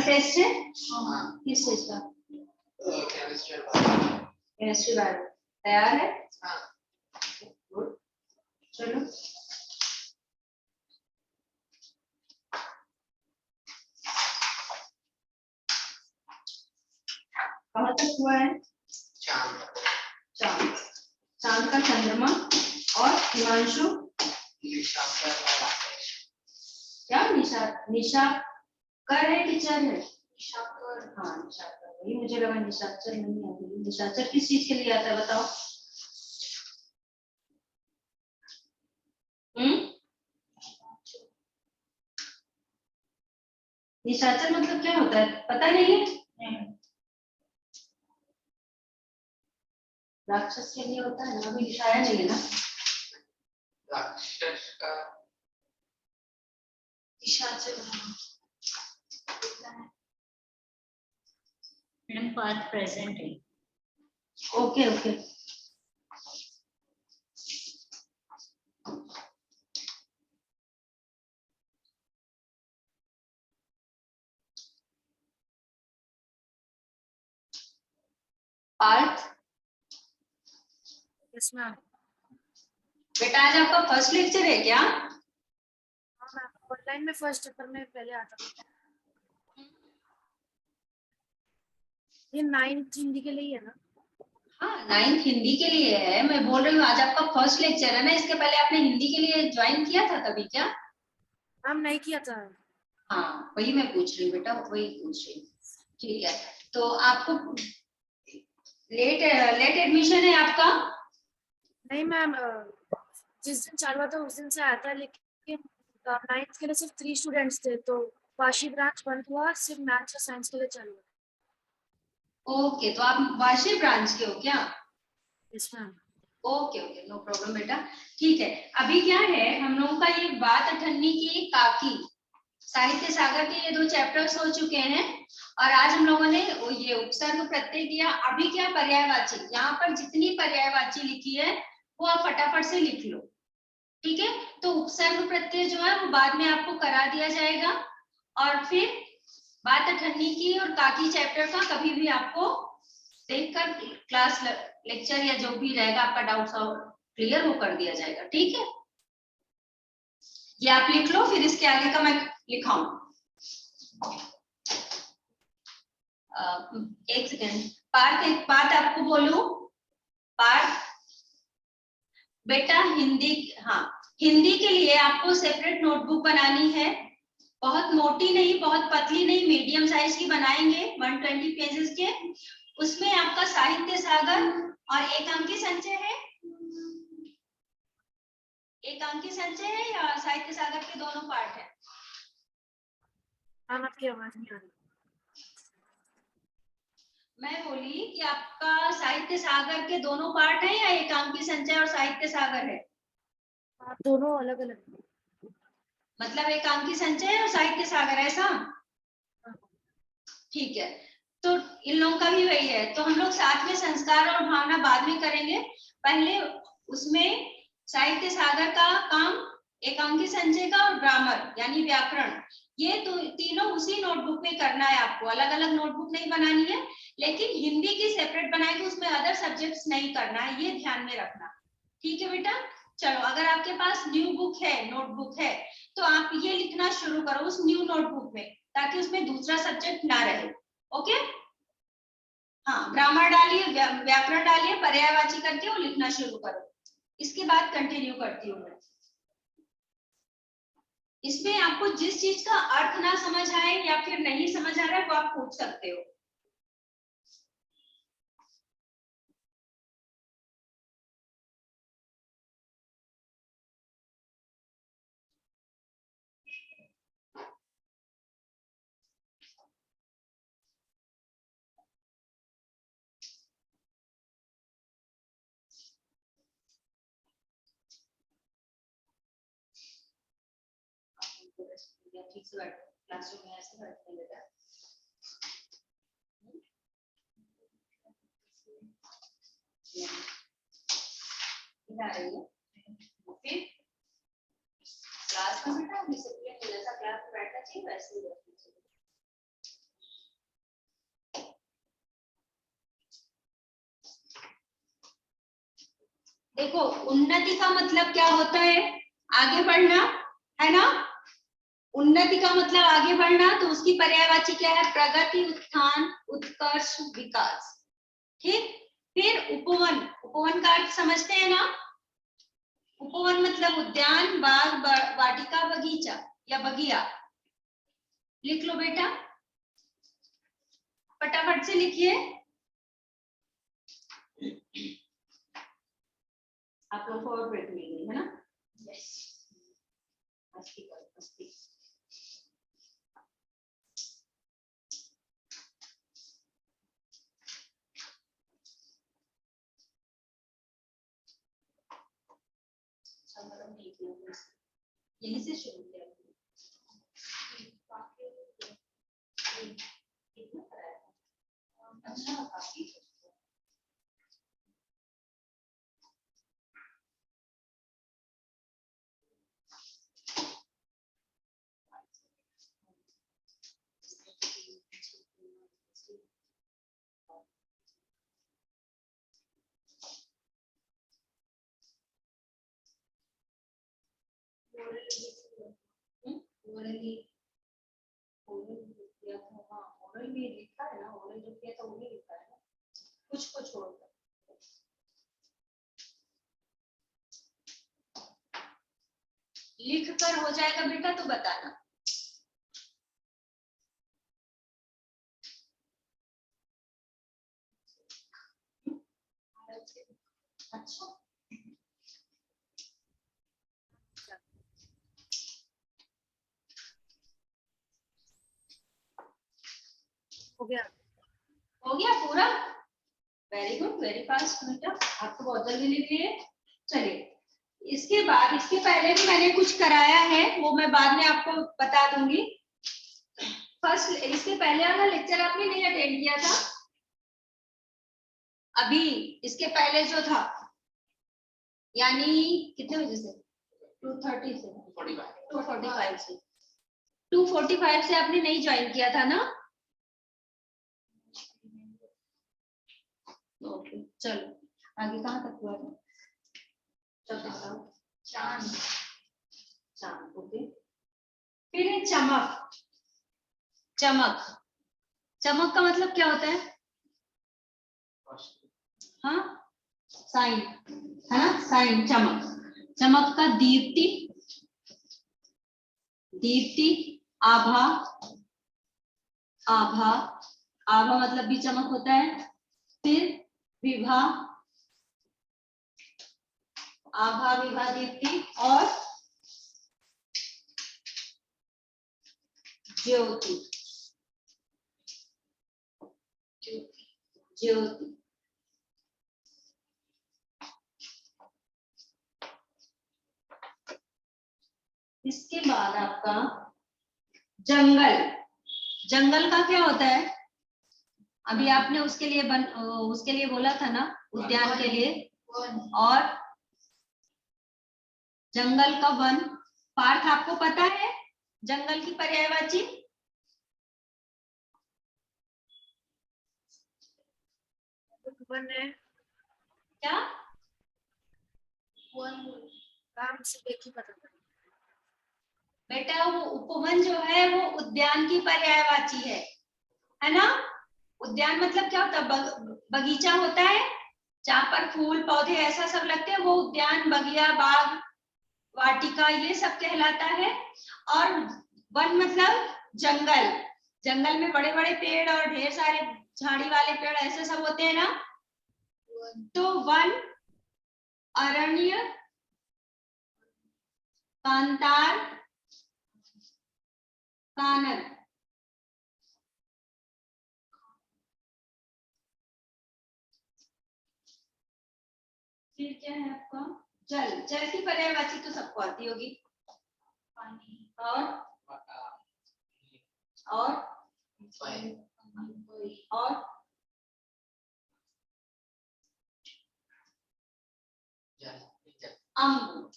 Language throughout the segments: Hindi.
टेस्ट है? किस चीज का? Chemistry bio. तैयार है? गुड। चलो कहाँ तक हुआ है? चांद। चांद, चांद का चंद्रमा और हिमांशु क्या? निशाकर है टीचर है? निशाकर, हाँ निशाकर, वही मुझे लगा निशाचर नहीं है। निशाचर किस चीज के लिए आता है बताओ? निशाचर मतलब क्या होता है पता नहीं है? राक्षस के लिए होता है ना, अभी दिखाया नहीं है ना राक्षस का निशाचर। मैडम पास्ट प्रेजेंट है। Okay okay. Parth, yes ma'am. बेटा आज आपका फर्स्ट लेक्चर है क्या? हाँ मैम, ऑनलाइन में फर्स्ट पेपर में पहले आता था। ये 9th हिंदी के लिए है ना? हाँ 9th हिंदी के लिए है। मैं बोल रही हूँ आज आपका फर्स्ट लेक्चर है ना, इसके पहले आपने हिंदी के लिए ज्वाइन किया था कभी क्या? मैम नहीं किया था। हाँ वही मैं पूछ रही हूँ बेटा, वही पूछ रही हूँ। ठीक है, तो आपको लेट एडमिशन है आपका? नहीं मैम, जिस दिन चालू हुआ था उस दिन से आया था, लेकिन 9th के लिए सिर्फ 3 स्टूडेंट्स थे, तो वाशी ब्रांच बंद हुआ, सिर्फ मैथ्स और साइंस के लिए चालू हुआ। ओके, तो आप वाशी ब्रांच के हो क्या? Yes ma'am. Okay okay, no problem बेटा। ठीक है, अभी क्या है हम लोगों का ये बात अठन्नी की काकी साहित्य सागर के ये 2 चैप्टर्स हो चुके हैं और आज हम लोगों ने ये उपसर्ग प्रत्यय किया। अभी क्या पर्यायवाची, यहाँ पर जितनी पर्यायवाची लिखी है वो आप फटाफट से लिख लो, ठीक है? तो उपसर्ग प्रत्यय जो है वो बाद में आपको करा दिया जाएगा और फिर बात अठन्नी की और काकी चैप्टर का कभी भी आपको देखकर क्लास लेक्चर या जो भी रहेगा आपका डाउट क्लियर वो कर दिया जाएगा, ठीक है? ये आप लिख लो, फिर इसके आगे का मैं लिखाऊं। एक सेकेंड पार्थ, एक बात आपको बोलूं। पार्थ बेटा हिंदी, हाँ हिंदी के लिए आपको सेपरेट नोटबुक बनानी है। बहुत मोटी नहीं, बहुत पतली नहीं, मीडियम साइज की बनाएंगे 120 पेजेस के। उसमें आपका साहित्य सागर और एकांकी संचय है। एकांकी संचय है या साहित्य सागर के दोनों पार्ट है? मैम आपकी आवाज नहीं आ रही। मैं बोली कि आपका साहित्य सागर के दोनों पार्ट है या एकांकी संचय और साहित्य सागर है? दोनों अलग अलग। मतलब एकांकी संचय और साहित्य सागर, ऐसा? ठीक है, तो इन लोगों का भी वही है। तो हम लोग साथ में संस्कार और भावना बाद में करेंगे। पहले उसमें साहित्य सागर का काम, एकांकी संचय का और ग्रामर यानी व्याकरण, ये तो तीनों उसी नोटबुक में करना है आपको। अलग अलग नोटबुक नहीं बनानी है, लेकिन हिंदी की सेपरेट बनाएंगे, उसमें अदर सब्जेक्ट्स नहीं करना है, ये ध्यान में रखना, ठीक है बेटा? चलो, अगर आपके पास न्यू बुक है, नोटबुक है, तो आप ये लिखना शुरू करो उस न्यू नोटबुक में, ताकि उसमें दूसरा सब्जेक्ट ना रहे। ओके? हाँ, ग्रामर डालिए, व्याकरण डालिए, पर्यायवाची करके वो लिखना शुरू करो। इसके बाद कंटिन्यू करती हूँ मैं। इसमें आपको जिस चीज का अर्थ ना समझ आए या फिर नहीं समझ आ रहा है वो आप पूछ सकते हो। ठीक से बैठो, क्लासरूम में ऐसे बैठते हैं बेटा। आ रही है फिर क्लास में बेटा डिसिप्लिन, जैसा क्लास में बैठना चाहिए वैसे ही बैठना चाहिए। देखो उन्नति का मतलब क्या होता है, आगे बढ़ना, है ना। उन्नति का मतलब आगे बढ़ना, तो उसकी पर्यायवाची क्या है, प्रगति, उत्थान, उत्कर्ष, विकास। ठीक। फिर उपवन, उपवन का अर्थ समझते हैं ना। उपवन मतलब उद्यान, बाग, वाटिका, बगीचा या बगिया। लिख लो बेटा, फटाफट से लिखिए। आप लोग को और ब्रेक मिल गई है ना। यस, मस्ती करो, मस्ती। यहीं से शुरू किया। अच्छा, काफी ओरल भी लिखा है ना, ओरल जो किया था वो नहीं लिखा है ना, कुछ को छोड़कर। लिख कर हो जाएगा बेटा तो बताना। अच्छा, हो गया। हो गया पूरा। वेरी गुड, वेरी फास्ट बेटा, आप तो बहुत जल्दी लिख लिए। चलिए, इसके बाद, इसके पहले भी मैंने कुछ कराया है, वो मैं बाद में आपको बता दूंगी। फर्स्ट, इसके पहले वाला लेक्चर आपने नहीं अटेंड किया था अभी, इसके पहले जो था, यानी कितने बजे से, 2:30 से 2:45 से 2:45 से आपने नहीं ज्वाइन किया था ना। ओके, चलो आगे कहाँ तक हुआ था, चांद, चांद, ओके। फिर है चमक, चमक, चमक का मतलब क्या होता है, हाँ, साइन, है ना, साइन, चमक। चमक का दीप्ति, दीप्ति, आभा, आभा, आभा मतलब भी चमक होता है। फिर विभा, आभा, विभा, दीप्ति, और ज्योति, ज्योति। इसके बाद आपका जंगल, जंगल का क्या होता है, अभी आपने उसके लिए बोला था ना, उद्यान के लिए, और जंगल का वन। पार्थ आपको पता है जंगल की पर्यायवाची, वन है क्या, वन, काम से देख ही पता चला। बेटा वो उपवन जो है वो उद्यान की पर्यायवाची है ना। उद्यान मतलब क्या होता है, बगीचा होता है जहाँ पर फूल पौधे ऐसा सब लगते हैं, वो उद्यान, बगिया, बाग, वाटिका, ये सब कहलाता है। और वन मतलब जंगल, जंगल में बड़े बड़े पेड़ और ढेर सारे झाड़ी वाले पेड़ ऐसे सब होते हैं ना, तो वन, अरण्य, कांतार, कानन। फिर क्या है आपका जल, जल की पर्यायवाची तो सबको आती होगी, पानी, और अम्ब,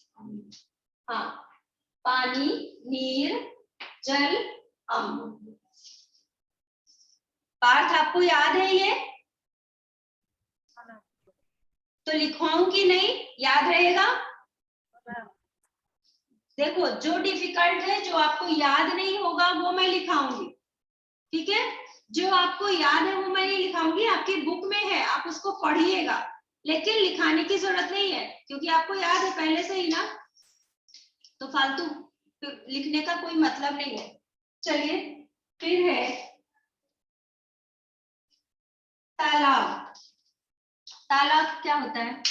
हाँ, पानी, नीर, जल, अम्ब। पार्थ आपको याद है ये, तो लिखवाऊंगी नहीं, याद रहेगा। देखो जो डिफिकल्ट है, जो आपको याद नहीं होगा वो मैं लिखाऊंगी, ठीक है। जो आपको याद है वो मैं नहीं लिखाऊंगी, आपकी बुक में है, आप उसको पढ़िएगा, लेकिन लिखाने की जरूरत नहीं है क्योंकि आपको याद है पहले से ही ना, तो फालतू लिखने का कोई मतलब नहीं है। चलिए फिर है तालाब। तालाब क्या होता है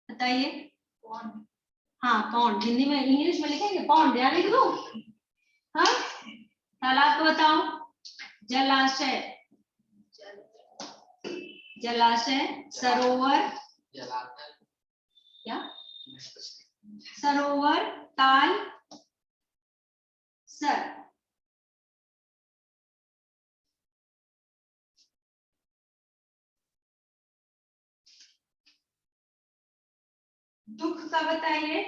बताइए। हाँ पौंड, हिंदी में इंग्लिश में लिखेंगे पौंड, याद लिख दो। हाँ तालाब को बताओ। जलाशय, जलाशय, सरोवर, क्या सरोवर, ताल, सर। दुख का बताइए।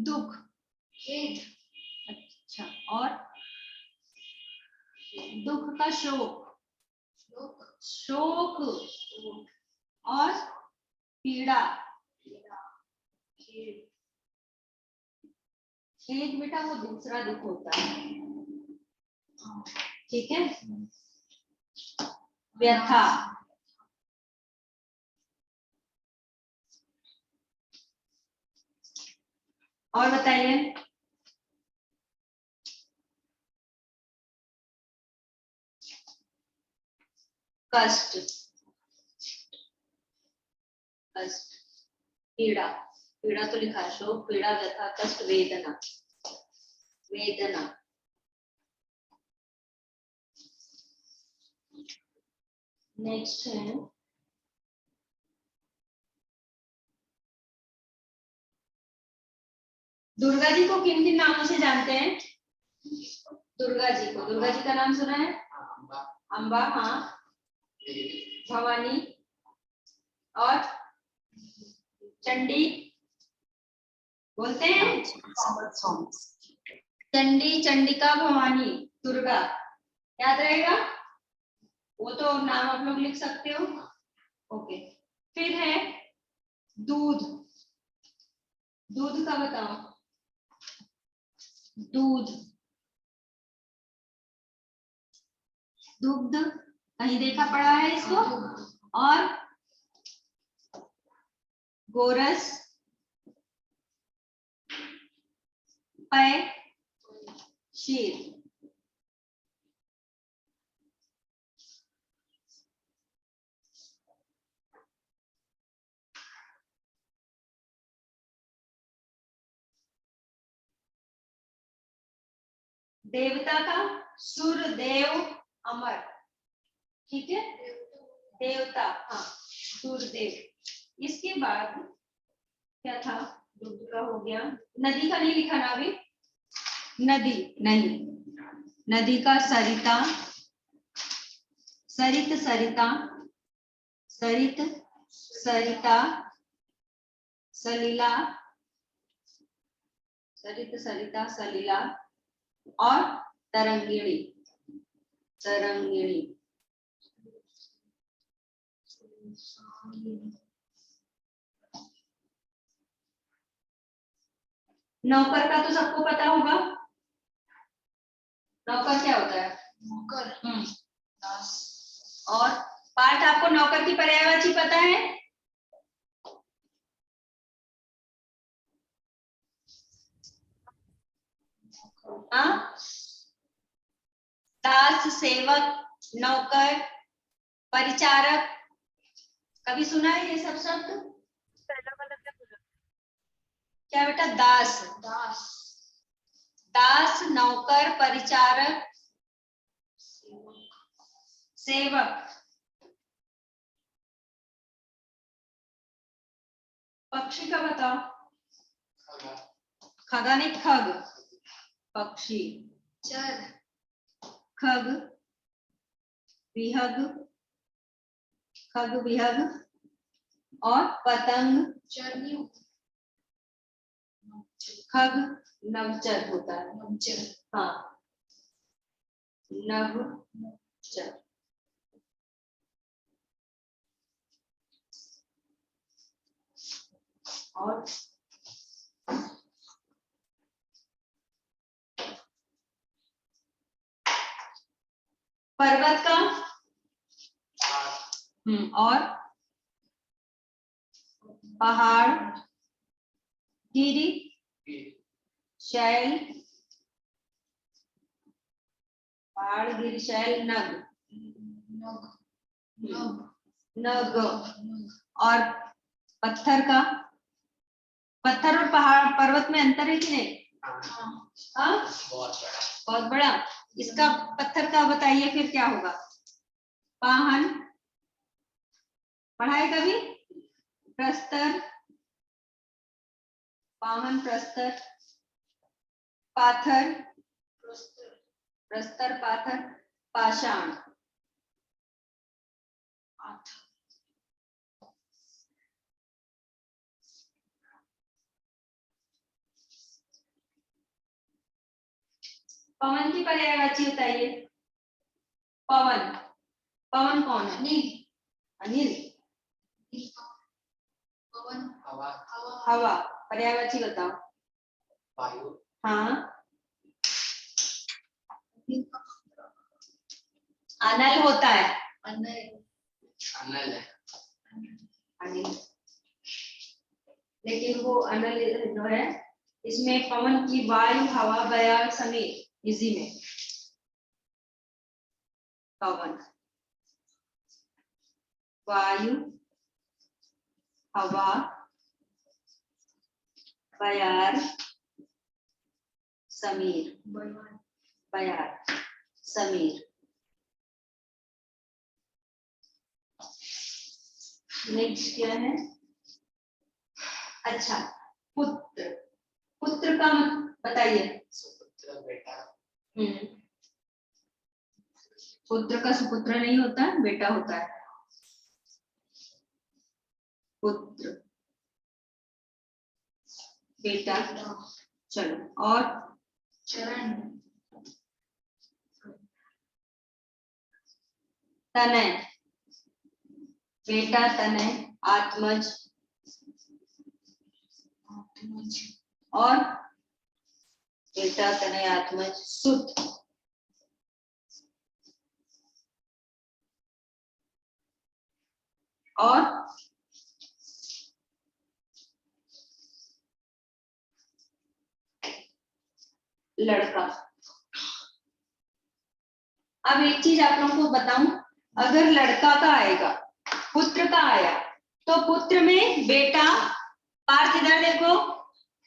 दुख, अच्छा, और दुख का शोक, शोक, और पीड़ा, एक बेटा वो दूसरा दुख होता है, ठीक है। व्यथा, और बताइए। कष्ट, कष्ट, पीड़ा, पीड़ा तो लिखा है, शोक, पीड़ा, व्यथा, कष्ट, वेदना, वेदना। नेक्स्ट है दुर्गा जी को किन किन नामों से जानते हैं। दुर्गा जी को, दुर्गा जी का नाम सुना है। अम्बा, हाँ, भवानी, और चंडी बोलते हैं। चंडी, चंडिका, भवानी, दुर्गा, याद रहेगा। वो तो नाम आप लोग लिख सकते हो। ओके, फिर है दूध। दूध का बताओ। दूध, दुग्ध, कहीं देखा पड़ा है इसको। और गोरस, पय, शीर। देवता का सुर, देव, अमर, ठीक है। देवता, हाँ, सूर्यदेव। इसके बाद क्या था, दुग्ध का हो गया। नदी का नहीं लिखा ना अभी। नदी नहीं, नदी का सरिता, सरित, सरिता, सरित, सरिता, सलीला, सरित, सरिता, सलीला, और तरंगिणी, तरंगिणी। नौकर का तो सबको पता होगा। नौकर क्या होता है। नौकर, और पार्ट आपको नौकर की पर्यायवाची पता है। दास, सेवक, नौकर, परिचारक, कभी सुना है ये सब शब्द। पहला वाला क्या बोला। क्या बेटा, दास, दास, दास, नौकर, परिचारक, सेवक। पक्षी का बताओ। खगा नहीं, खग, पक्षी। चर, खग, विहग, खग, विहग, और पतंग, चरनी। खग नवचर होता है, नवचर, हाँ, नवचर। और पर्वत का और पहाड़, गिरी, शैल, पहाड़, गिरी, शैल, नग, नग और पत्थर का, पत्थर और पहाड़ पर्वत में अंतर है कि नहीं? हाँ, बहुत बड़ा। इसका पत्थर का बताइए फिर क्या होगा? पाहन पढ़ाए कभी? प्रस्तर, पाहन, प्रस्तर, पाथर, प्रस्तर, पाथर, पाषाण, पवन की पर्यायवाची बताइए। पवन, पवन कौन है? अनिल। पवन, हवा, हवा, पर्यायवाची बताओ। वायु, हाँ, अनल होता है, अनल है, अनिल, लेकिन वो अनल जो है इसमें पवन की वायु, हवा, बयार समेत इसी में पवन, वायु, हवा, बयार, समीर, बयार, समीर। नेक्स्ट क्या है? अच्छा, पुत्र, पुत्र का बताइए। सुपुत्र, बेटा, पुत्र का सुपुत्र नहीं होता, बेटा होता है पुत्र, बेटा। चलो, और चरण, तनय, बेटा, तनय, आत्मज और बेटा, तनय, आत्मज, सुत, और लड़का। अब एक चीज आप लोगों को बताऊं, अगर लड़का का आएगा, पुत्र का आया, तो पुत्र में बेटा, पार्थ इधर देखो,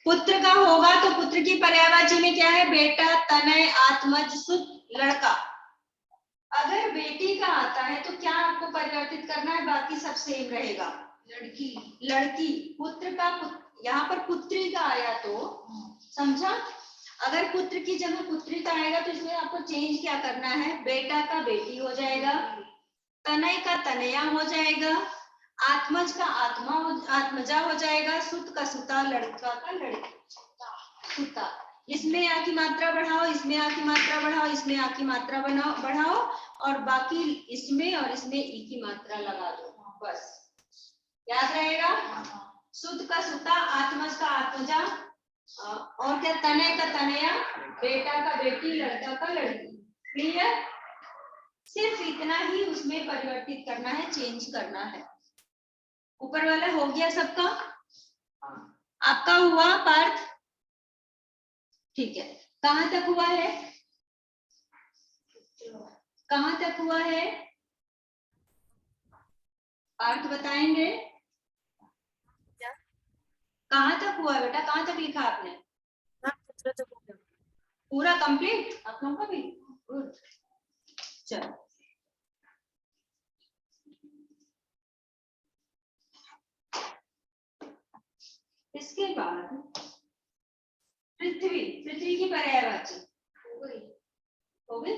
पुत्र का होगा तो पुत्र की पर्यायवाची में क्या है? बेटा, तनय, आत्मज, सुत, लड़का। अगर बेटी का आता है तो क्या आपको परिवर्तित करना है? बाकी सब सेम रहेगा। लड़की, लड़की, पुत्र का यहाँ पर पुत्री का आया तो समझा? अगर पुत्र की जगह पुत्री का आएगा तो इसमें आपको चेंज क्या करना है? बेटा का बेटी हो जाएगा, तनय का तनया हो जाएगा, आत्मज का आत्मजा हो जाएगा, सुत का सुता, लड़का का लड़की, सुता। इसमें आ की मात्रा बढ़ाओ, इसमें आ की मात्रा बढ़ाओ, इसमें आ की मात्रा बढ़ाओ और बाकी इसमें और इसमें ई की मात्रा लगा दो, बस याद रहेगा। सुत का सुता, आत्मज का आत्मजा और क्या? तनय का तनया, बेटा का बेटी, लड़का का लड़की। क्लियर? सिर्फ इतना ही उसमें परिवर्तित करना है, चेंज करना है। ऊपर वाला हो गया सबका? आपका हुआ पार्थ? ठीक है, कहां तक हुआ है? कहां तक हुआ है पार्थ बताएंगे? कहां तक हुआ बेटा? कहां तक लिखा आपने? पुत्र तक हो गया। पूरा कंप्लीट आप लोगों का भी? गुड। चलो, इसके बाद पृथ्वी, पृथ्वी की पर्यायवाची हो गई? हो गई?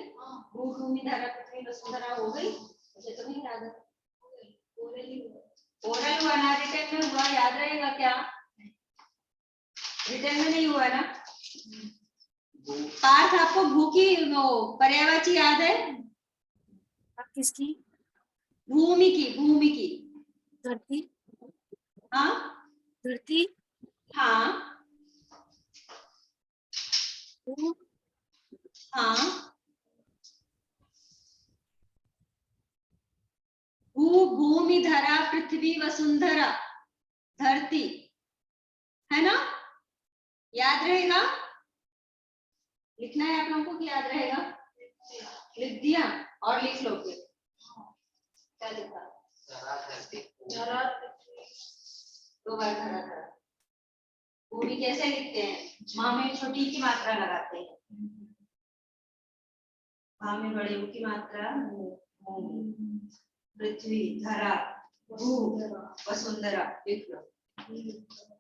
भूमि, धरा, पृथ्वी, वसुंधरा हो गई? मुझे तो नहीं याद है। ओरल हुआ ना, रिटर्न में हुआ, याद रहेगा क्या? रिटर्न में नहीं हुआ ना? पार्थ आपको भू की पर्यायवाची याद है? किसकी? भूमि की, भूमि की। धरती, हाँ, धरती, हाँ हाँ, भू भूमि धरा पृथ्वी वसुंधरा, धरती, है ना? याद रहेगा? लिखना है आप लोगों को कि याद रहेगा? लिख दिया और लिख लो फिर क्या लिखा? धरा धरती धरा, दो बार धरा धरा। भूमि कैसे लिखते हैं? माँ में छोटी की मात्रा लगाते हैं, माँ में बड़े ऊ की मात्रा, भूमि, पृथ्वी, धरा, भू, वसुंधरा, लिख लो।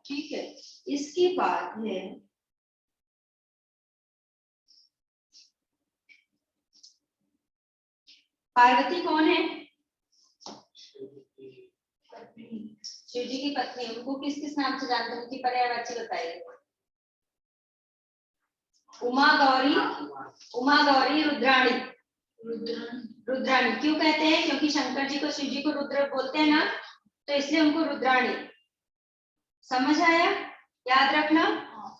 ठीक है, इसके बाद है पार्वती। कौन है? शिव जी की पत्नी। उनको किस किस नाम से जानते हैं? उनकी पर्यायवाची बताइए। उमा गौरी, उमा गौरी, रुद्राणी। रुद्राणी क्यों कहते हैं? क्योंकि शंकर जी को, शिव जी को रुद्र बोलते हैं ना, तो इसलिए उनको रुद्राणी। समझ आया? याद रखना।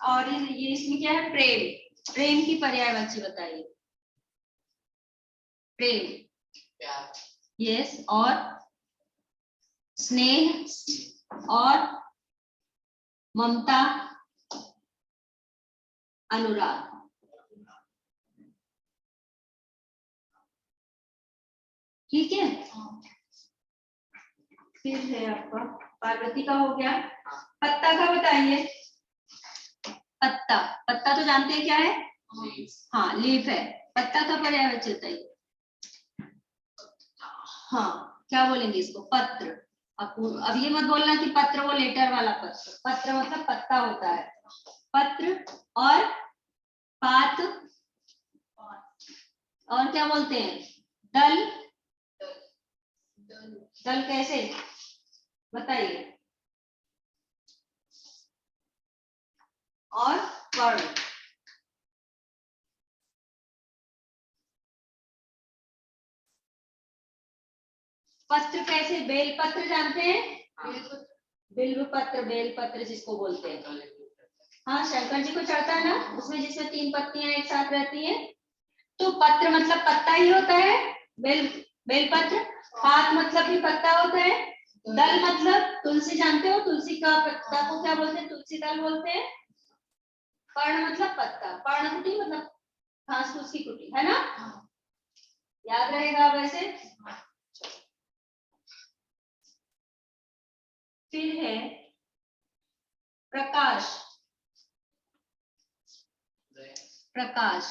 और ये इसमें क्या है? प्रेम। प्रेम की पर्यायवाची बताइए। प्रेम, प्यार, यस। और स्नेह और ममता, अनुराग। ठीक है। फिर है आपका पार्वती का हो गया। पत्ता का बताइए। पत्ता, पत्ता तो जानते हैं क्या है? हाँ, लीफ है। पत्ता का पर्यायवाची बताइए। हाँ, क्या बोलेंगे इसको? पत्र। अब ये मत बोलना कि पत्र वो लेटर वाला पत्र। पत्र मतलब पत्ता होता है। पत्र और पात, और क्या बोलते हैं? दल। दल कैसे बताइए? और पर्ण। पत्र कैसे? बेल पत्र जानते हैं? बिल्व पत्र, बेल पत्र जिसको बोलते हैं। हाँ, शंकर जी को चढ़ता है ना, उसमें जिसमें 3 पत्तियां एक साथ रहती हैं। तो पत्र मतलब पत्ता ही होता है। बेल पत्र। पात मतलब भी पत्ता होता है। दल मतलब तुलसी, जानते हो? तुलसी का पत्ता को क्या बोलते हैं? तुलसी दल बोलते हैं। पर्ण मतलब पत्ता। पर्णकुटी मतलब घास फूस की कुटी, है ना? याद रहेगा वैसे। फिर है प्रकाश। प्रकाश,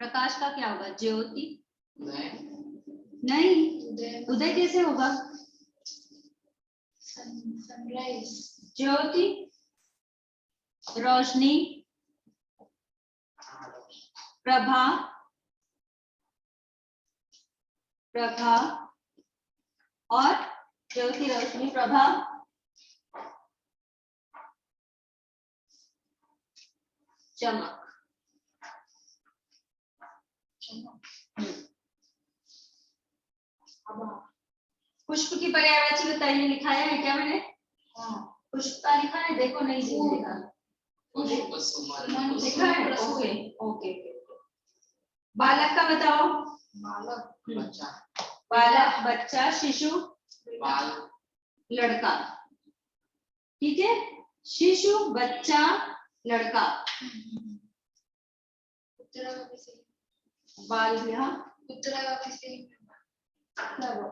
प्रकाश का क्या होगा? ज्योति। नहीं, उदय कैसे होगा? सनराइज। ज्योति, रोशनी, प्रभा, प्रभा और ज्योति, रोशनी, प्रभा, चमक। पुष्प की पर्यायवाची बताइए। लिखाया है क्या मैंने? पुष्प का लिखा है, देखो नहीं लिखा। लिखा है? Okay okay. बालक का बताओ। बालक, बच्चा, बालक, बच्चा, शिशु, बाल, लड़का। ठीक है, शिशु, बच्चा, लड़का। बाल विवाह, क्या हुआ?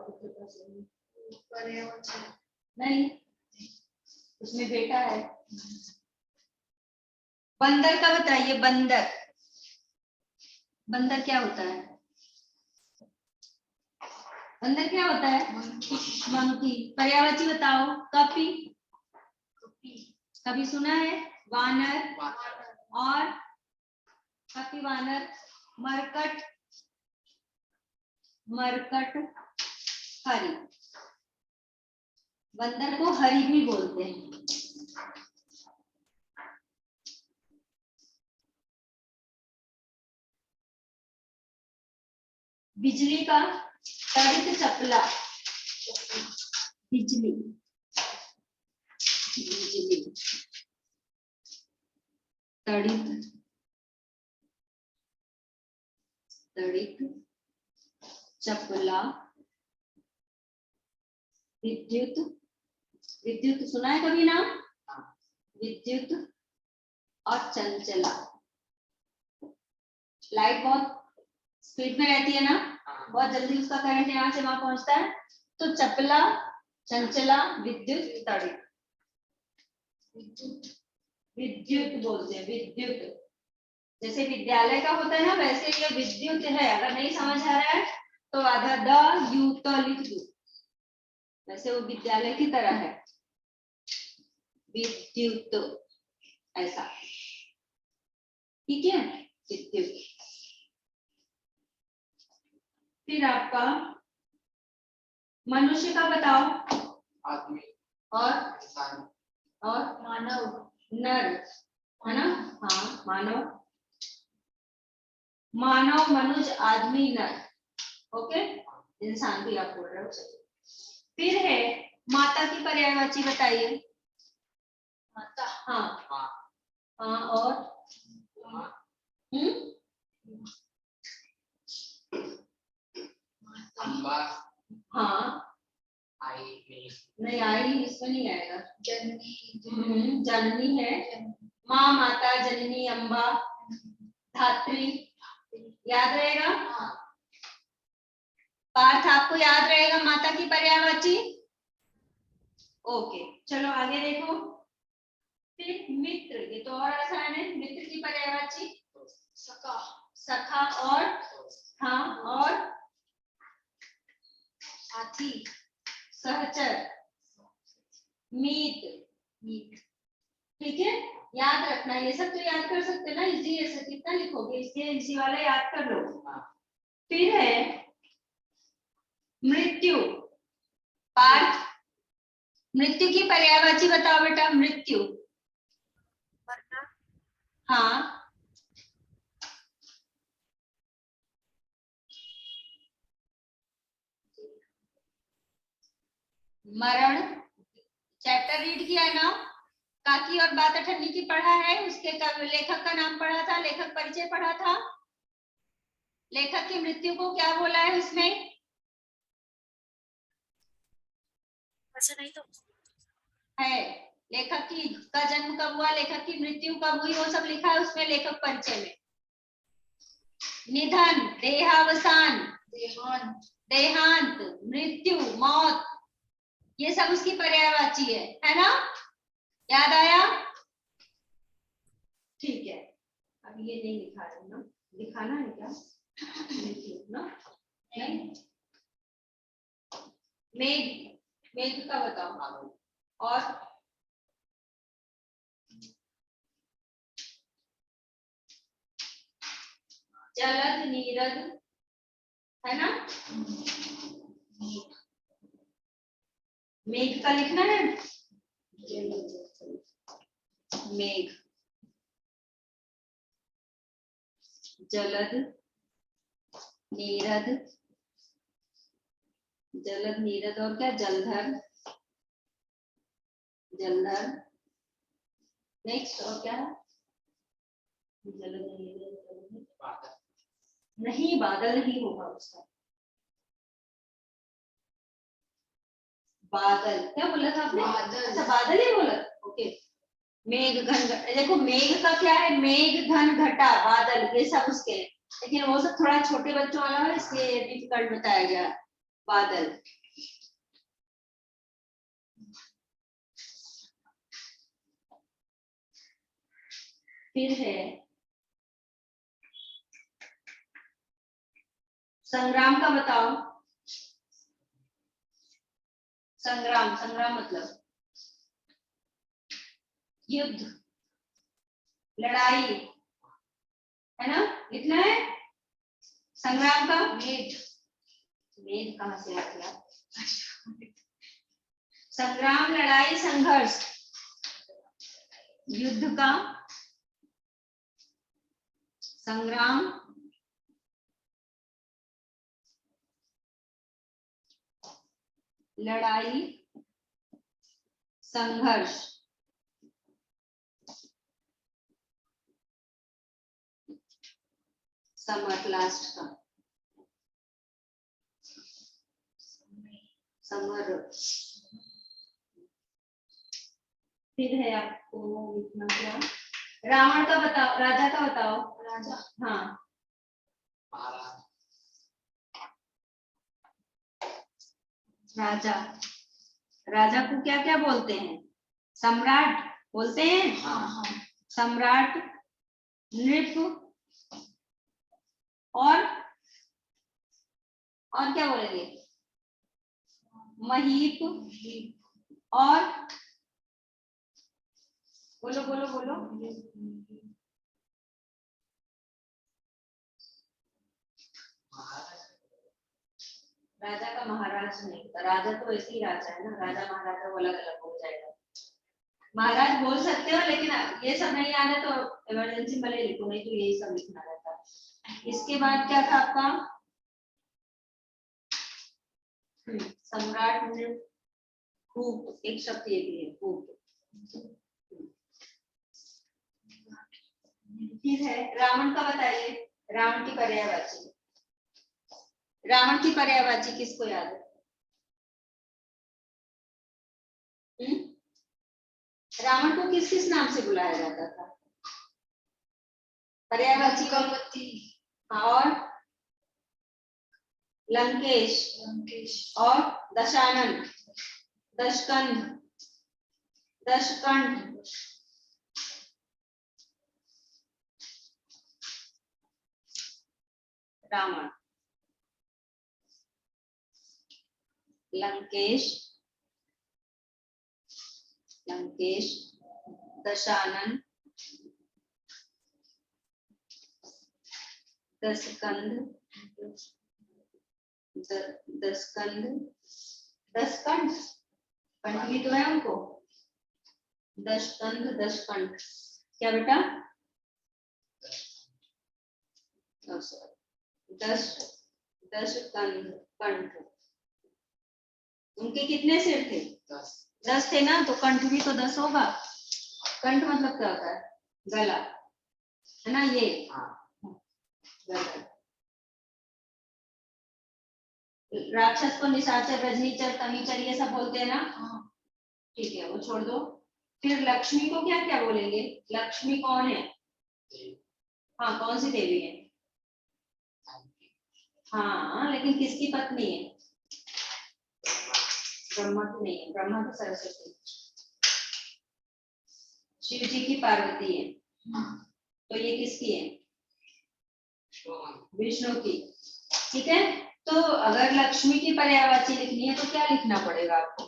नहीं, उसमें बेटा है। बंदर का बताइए। बंदर, बंदर क्या होता है? बंदर क्या होता है? मंकी। पर्यायवाची बताओ। कपि, कभी सुना है? वानर और कपि, वानर। मरकट, मरकट, हरि। बंदर को हरि भी बोलते हैं। बिजली का तड़ित चपला, बिजली। तड़ित, तड़ित, चपला, विद्युत, विद्युत सुना है कभी नाम? विद्युत और चंचला। लाइट बहुत स्पीड में रहती है ना, बहुत जल्दी उसका करंट यहाँ से वहां पहुंचता है। तो चपला, चंचला, विद्युत, तड़ित। विद्युत बोलते हैं, विद्युत। जैसे विद्यालय का होता है ना, वैसे ये विद्युत है। अगर नहीं समझ आ रहा है तो आधा द यू त लिख दो, वैसे वो विद्यालय की तरह है, विद्युत, ऐसा। ठीक है, विद्युत। फिर आपका मनुष्य का बताओ। आदमी, और इंसान, और मानव, नर, है ना? हाँ, मानव, मानव, मनुष्य, आदमी, नर। ओके, इंसान भी आप बोल रहे हो। फिर है माता की पर्यायवाची बताइए। माता, हाँ माँ, हाँ, और अम्बा, हाँ, आई, नहीं, नहीं आई, इसमें नहीं आएगा। जननी, जननी है, माँ, माता, जननी, अम्बा, धात्री, याद रहेगा। पार्थ आपको याद रहेगा माता की पर्यायवाची। ओके, चलो आगे देखो। फिर मित्र, ये तो और आसान है। मित्र की पर्यायवाची सखा, सखा, और हाँ, और साथी, सहचर, मीत, मीत। ठीक है, याद रखना, ये सब तो याद कर सकते ना, इजी है। सब कितना लिखोगे, इसलिए इजी वाला याद कर लो। फिर है मृत्यु। पार्थ, मृत्यु की पर्यायवाची बताओ बेटा। मृत्यु, मरना, हाँ, मरण। चैप्टर रीड किया है ना, काकी और बात ठन्नी की पढ़ा है। उसके लेखक का नाम पढ़ा था, लेखक परिचय पढ़ा था। लेखक की मृत्यु को क्या बोला है उसमें? ऐसा नहीं तो है लेखक की का जन्म कब हुआ, लेखक की मृत्यु कब हुई, वो सब लिखा है उसमें लेखक परिचय में। निधन, देहावसान, देहांत, देहांत, मृत्यु, मौत, ये सब उसकी पर्यायवाची है ना? याद आया? ठीक है, अब ये नहीं लिखा रही ना, दिखाना है क्या? मृत्यु ना, नहीं। मेघ, मेघ का बताओ। और जलद, नीरद, है ना? मेघ का लिखना है, मेघ, जलद, नीरद, जलद, नीरद, और क्या? जलधर, जलधर। नेक्स्ट और क्या है? जलद, नीरद, जलधर। बादल, नहीं, बादल नहीं होगा उसका। बादल, क्या बोला था आपने? बादल। अच्छा, बादल ही बोला। ओके, मेघ, घन, देखो मेघ का क्या है? मेघ, घन, घटा, बादल, ये सब उसके हैं। लेकिन वो सब थोड़ा छोटे बच्चों वाला है, इसलिए डिफिकल्ट बताया गया। बादल। फिर है संग्राम का बताओ। संग्राम, संग्राम मतलब युद्ध, लड़ाई, है ना? लिखना है संग्राम का। मेघ, मेघ कहाँ से आ गया? संग्राम, लड़ाई, संघर्ष, युद्ध का, संग्राम, लड़ाई, संघर्ष, समर लास्ट का समर। फिर है आपको लिखना क्या? रावण का बताओ, राजा का बताओ। राजा हाँ महाराज राजा, राजा को क्या क्या बोलते हैं? सम्राट बोलते हैं। हाँ हाँ सम्राट, नृप और क्या बोलेंगे? महीप और बोलो बोलो बोलो। महाराज राजा का महाराज नहीं होता, राजा तो ऐसे ही राजा है ना, राजा महाराजा वो अलग अलग हो जाएगा। महाराज बोल सकते हो, लेकिन ये सब नहीं आना तो इमरजेंसी में ले लिखो, नहीं तो यही सब लिखना रहता है। इसके बाद क्या था आपका? सम्राट ने खूब, एक शब्द ये भी है खूब। फिर है रावण का, बताइए रावण की पर्यायवाची। रावण की पर्यायवाची किसको याद है? रावण को किस किस नाम से बुलाया जाता था? पर्यायवाची का? लंकापति और लंकेश लंकेश और दशानन, दशकंध, दशकंठ, रावण, लंकेश, लंकेश, दशानन, दशकंध, दशकंध, दशकंठ, कंठ भी तो है उनको। दशकंध, दशकंठ, क्या बेटा? दशकंध कंठ। उनके कितने सिर थे? 10 थे ना, तो कंठ भी तो 10 होगा। कंठ मतलब क्या होता है? गला, है ना ये? हाँ गला। राक्षस को निशाचर, रजनीचर, तमीचर ये सब बोलते हैं ना? ठीक है, वो छोड़ दो। फिर लक्ष्मी को क्या क्या बोलेंगे? लक्ष्मी कौन है? हाँ, कौन सी देवी है? हाँ, लेकिन किसकी पत्नी है? ब्रह्मा की नहीं है, ब्रह्मा तो सरस्वती। शिव जी की पार्वती है, तो ये किसकी है? विष्णु की। ठीक है, तो अगर लक्ष्मी की पर्यायवाची लिखनी है तो क्या लिखना पड़ेगा आपको?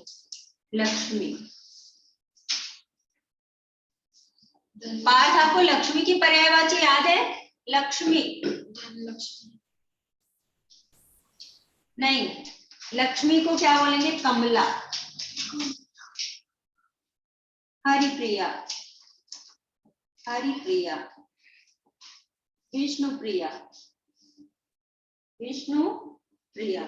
लक्ष्मी। पार्थ, आपको लक्ष्मी की पर्यायवाची याद है? लक्ष्मी नहीं, लक्ष्मी को क्या बोलेंगे? कमला, हरिप्रिया, हरिप्रिया, विष्णु प्रिया, विष्णु प्रिया।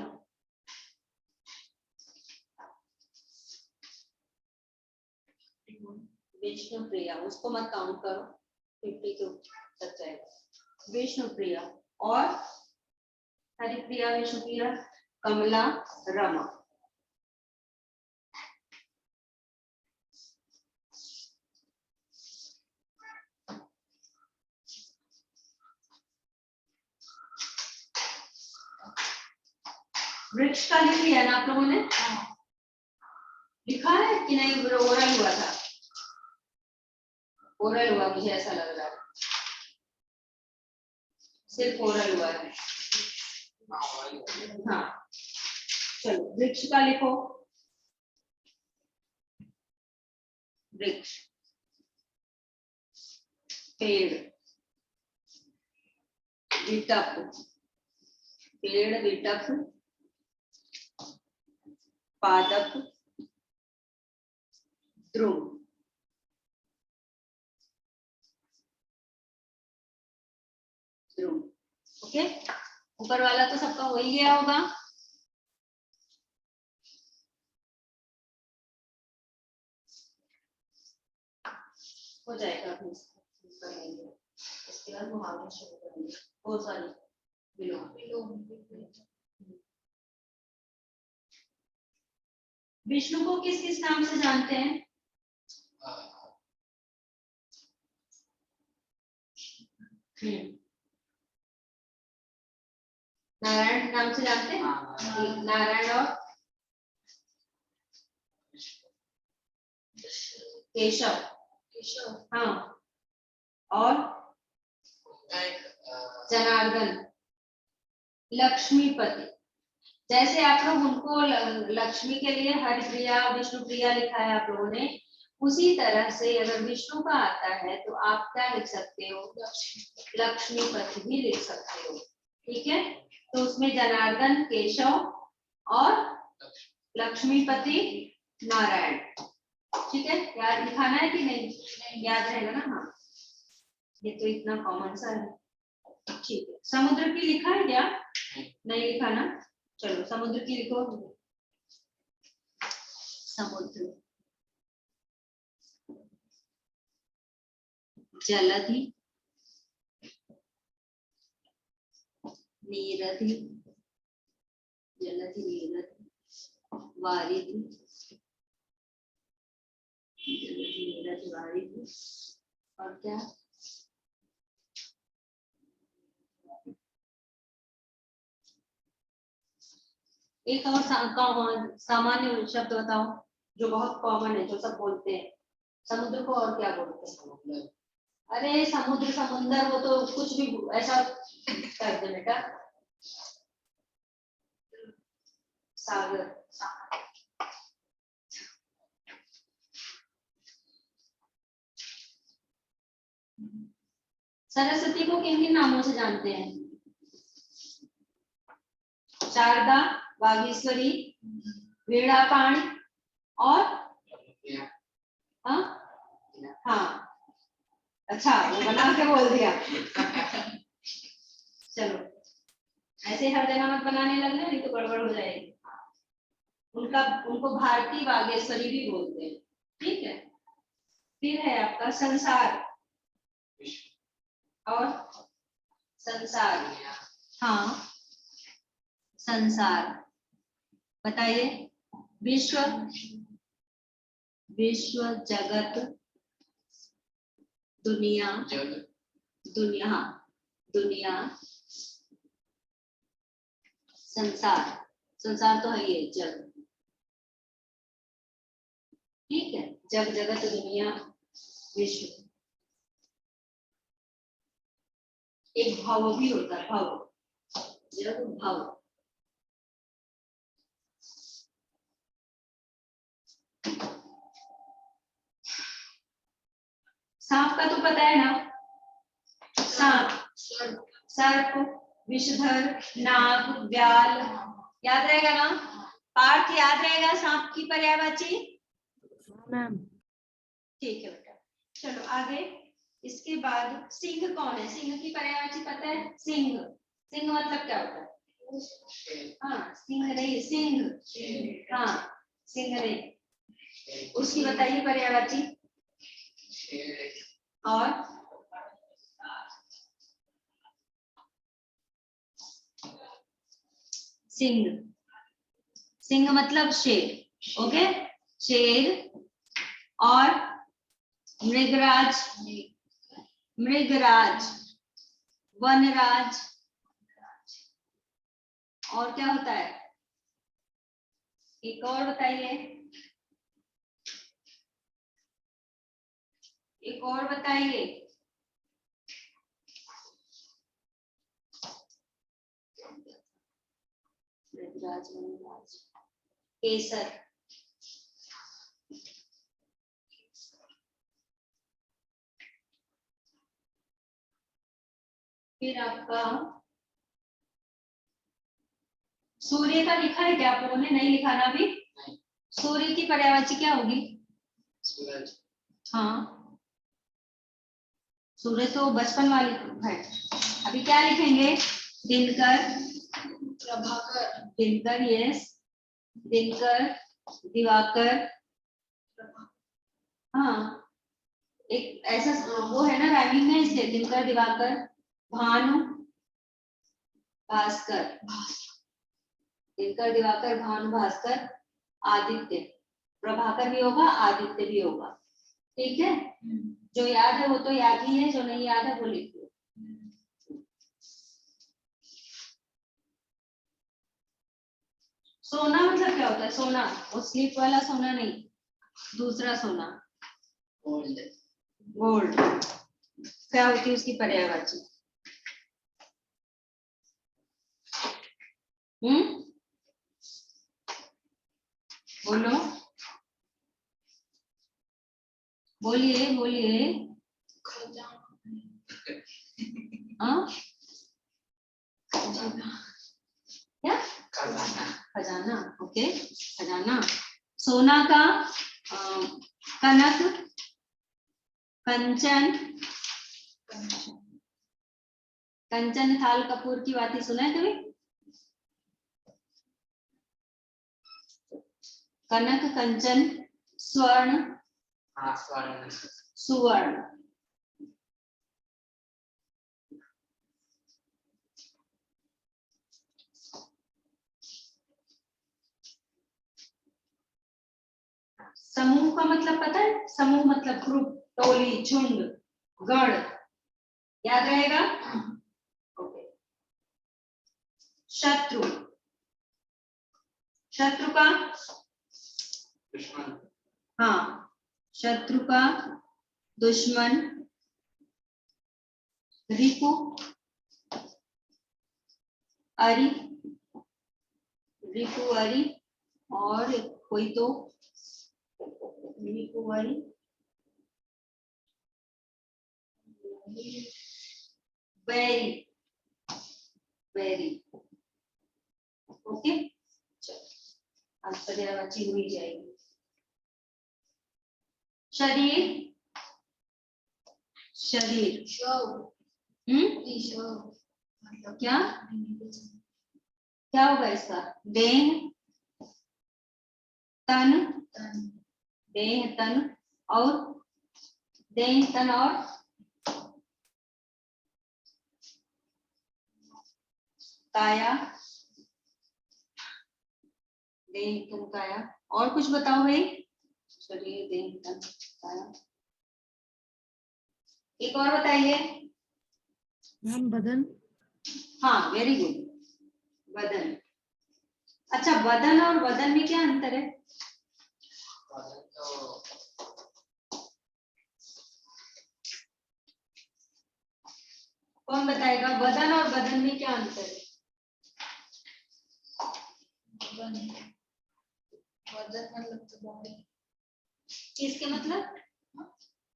विष्णु प्रिया, उसको मत काउंट करो, 50 के तक जाएगा। विष्णु प्रिया और हरिप्रिया, विष्णु प्रिया, कमला, रमा। वृक्ष का लिख लिया ना आप लोगों ने? लिखा है कि नहीं? ओरल हुआ था, ओरल हुआ, मुझे ऐसा लग रहा है सिर्फ ओरल हुआ है। हाँ, चलो वृक्ष का लिखो। वृक्ष, पेड़, विटप, पेड़, विटप, पादप, ध्रुव। ध्रुव, ओके। ऊपर वाला तो सबका हो ही गया होगा। हो जाएगा, इसके बाद मुहावरे शुरू करेंगे। ओ सॉरी, विलोम। विष्णु को किस किस नाम से जानते हैं? नारायण के नाम से जानते हैं? नारायण और केशव। हाँ, और जनार्दन, लक्ष्मीपति। जैसे आप लोग उनको लक्ष्मी के लिए हरिप्रिया, विष्णुप्रिया लिखा है आप लोगों ने, उसी तरह से अगर विष्णु का आता है तो आप क्या लिख सकते हो? लक्ष्मीपति भी लिख सकते हो। ठीक है, तो उसमें जनार्दन, केशव और लक्ष्मीपति, नारायण। ठीक है, याद लिखाना है कि नहीं? याद रहेगा ना? हाँ, ये तो इतना कॉमन सा है। ठीक है, समुद्र की लिखा है क्या? नहीं लिखा ना? चलो समुद्र की लिखो। समुद्र, जलधि, नीरधि, जलधि, नीरधि, वारिधि, जलधि, नीरधि, वारिधि, और क्या? एक और सामान्य शब्द बताओ जो बहुत कॉमन है, जो सब बोलते हैं। समुद्र को और क्या बोलते हैं? अरे समुद्र, समुंदर, वो तो कुछ भी ऐसा कर दे बेटा। सागर, सरस्वती को किन किन नामों से जानते हैं? शारदा, वागीश्वरी, वीणापाण और हाँ, अच्छा वो बना के बोल दिया। चलो, ऐसे हर जगह मत बनाने लगना, नहीं तो गड़बड़ हो जाएगी। उनको भारती वागेश्वरी भी बोलते हैं। ठीक है, फिर है आपका संसार और संसार। हाँ, संसार बताइए। विश्व, विश्व, जगत, दुनिया, दुनिया, दुनिया, संसार। संसार तो है ये जग। ठीक है, जग, जगत, दुनिया, विश्व। एक भाव भी होता है, भाव, जग, भाव। सांप का तो पता है ना? सांप, सर्प, विषधर, नाग, व्याल, याद रहेगा ना? पार्थ याद रहेगा सांप की पर्यायवाची? मैम। ठीक है बेटा, चलो आगे। इसके बाद सिंह कौन है? सिंह की पर्यायवाची पता है? सिंह, सिंह मतलब क्या होता है? हाँ, सिंह नहीं, सिंह। हाँ, सिंह नहीं, उसकी बताइए पर्यायवाची। और सिंह, सिंह मतलब शेर। ओके, शेर। और मृगराज, मृगराज, वनराज, और क्या होता है? एक और बताइए, एक और बताइए। मृगराज, वनराज, केसर, फिर आपका सूर्य का लिखा है क्या आप लोगों ने? नहीं लिखा ना अभी? सूर्य की पर्यायवाची क्या होगी? सूरज। हाँ, सूर्य तो बचपन वाली है। अभी क्या लिखेंगे? दिनकर, प्रभाकर, दिनकर, यस, दिनकर, दिवाकर, हाँ, एक ऐसा वो है ना राइमिंग में, इसलिए दिनकर दिवाकर भानु भास्कर, दिनकर दिवाकर भानु भास्कर आदित्य, प्रभाकर भी होगा आदित्य भी होगा, ठीक है। जो याद है वो तो याद ही है, जो नहीं याद है वो लिख लो। सोना मतलब क्या होता है? सोना वो स्लीप वाला सोना नहीं, दूसरा सोना गोल्ड। गोल्ड। क्या होती है उसकी पर्यायवाची? बोलो बोलिए बोलिए। हाँ क्या? खजाना। खजाना, ओके खजाना। सोना का कनक, कंचन, कंचन थाल कपूर की बातें सुना है कभी? कनक कंचन स्वर्ण हाँ स्वर्ण। सुवर्ण। समूह का मतलब पता है? समूह मतलब ग्रुप, टोली, झुंड, गण, याद रहेगा? ओके। शत्रु, शत्रु का दुश्मन। हाँ, शत्रु का दुश्मन। रिपु, अरि, रिपु अरि, और कोई तो रिपु अरि, वैरी, वैरी, ओके। आज पर्यायवाची हुई जाएगी। शरीर, शरीर मतलब क्या क्या होगा इसका? देह, तन, देह तन, और देह तन और काया, देह तन काया। और कुछ बताओ भाई। शरीर, देह तन काया। एक और बताइए। मैम बदन। हाँ वेरी गुड, बदन। अच्छा, बदन और वदन में क्या अंतर है? वजन तो कौन बताएगा? बदन और बदन में क्या अंतर है? वजन मतलब तो बॉडी। किसके मतलब?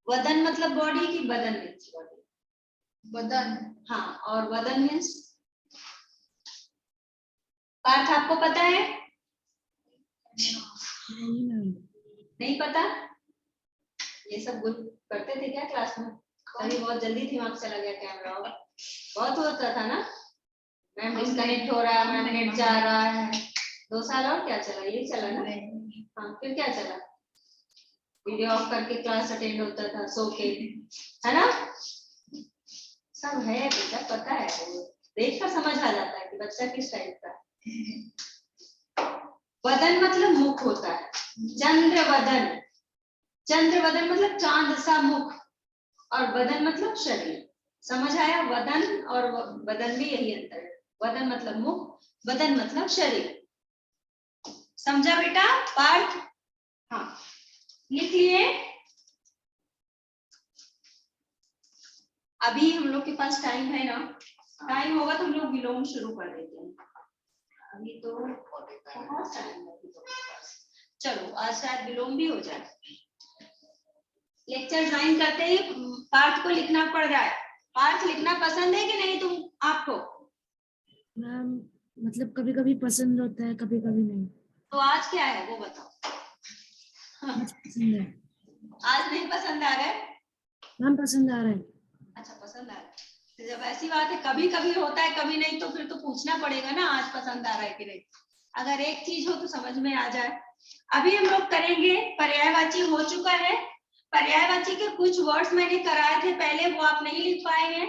वदन मतलब बॉडी की बदन मीन्स बॉडी? बदन। हाँ, और वदन मीन्स पार्थ, आपको पता है? नहीं मैम। नहीं पता? ये सब गुल करते थे क्या क्लास में? अभी बहुत जल्दी दिमाग चला गया कैमरा, बहुत होता था ना। मैम डिस्कनेक्ट हो रहा है, मैम नेट जा रहा है। 2 साल और क्या चला? यही चला ना। हाँ, फिर क्या चला? वीडियो ऑफ करके क्लास अटेंड होता था सो के, है ना? सब है बेटा, पता है, वो देख कर समझ आ जाता है कि बच्चा किस टाइप का है। वदन मतलब मुख होता है। चंद्र वदन, चंद्र वदन मतलब चांद सा मुख, और वदन मतलब शरीर। समझ आया? वदन और वदन में यही अंतर है। वदन मतलब मुख, वदन मतलब शरीर। समझा बेटा पार्थ? हाँ, लिख लिए। अभी हम लोग के पास टाइम है ना? टाइम होगा तो हम लोग विलोम शुरू कर देते हैं। अभी तो बहुत टाइम है। चलो आज शायद विलोम भी हो जाए। लेक्चर ज्वाइन करते ही पार्थ को लिखना पड़ रहा है। पार्थ लिखना पसंद है कि नहीं तुम आपको? मैम मतलब कभी कभी पसंद होता है, कभी कभी नहीं। तो आज क्या है वो बताओ। आज पसंद है। आज नहीं पसंद आ रहा है? मैम पसंद आ रहा है। अच्छा पसंद आ रहा है। तो जब ऐसी बात है, कभी कभी होता है कभी नहीं, तो फिर तो पूछना पड़ेगा ना आज पसंद आ रहा है कि नहीं। अगर एक चीज हो तो समझ में आ जाए। अभी हम लोग करेंगे, पर्यायवाची हो चुका है, पर्यायवाची के कुछ वर्ड्स मैंने कराए थे पहले, वो आप नहीं लिख पाए हैं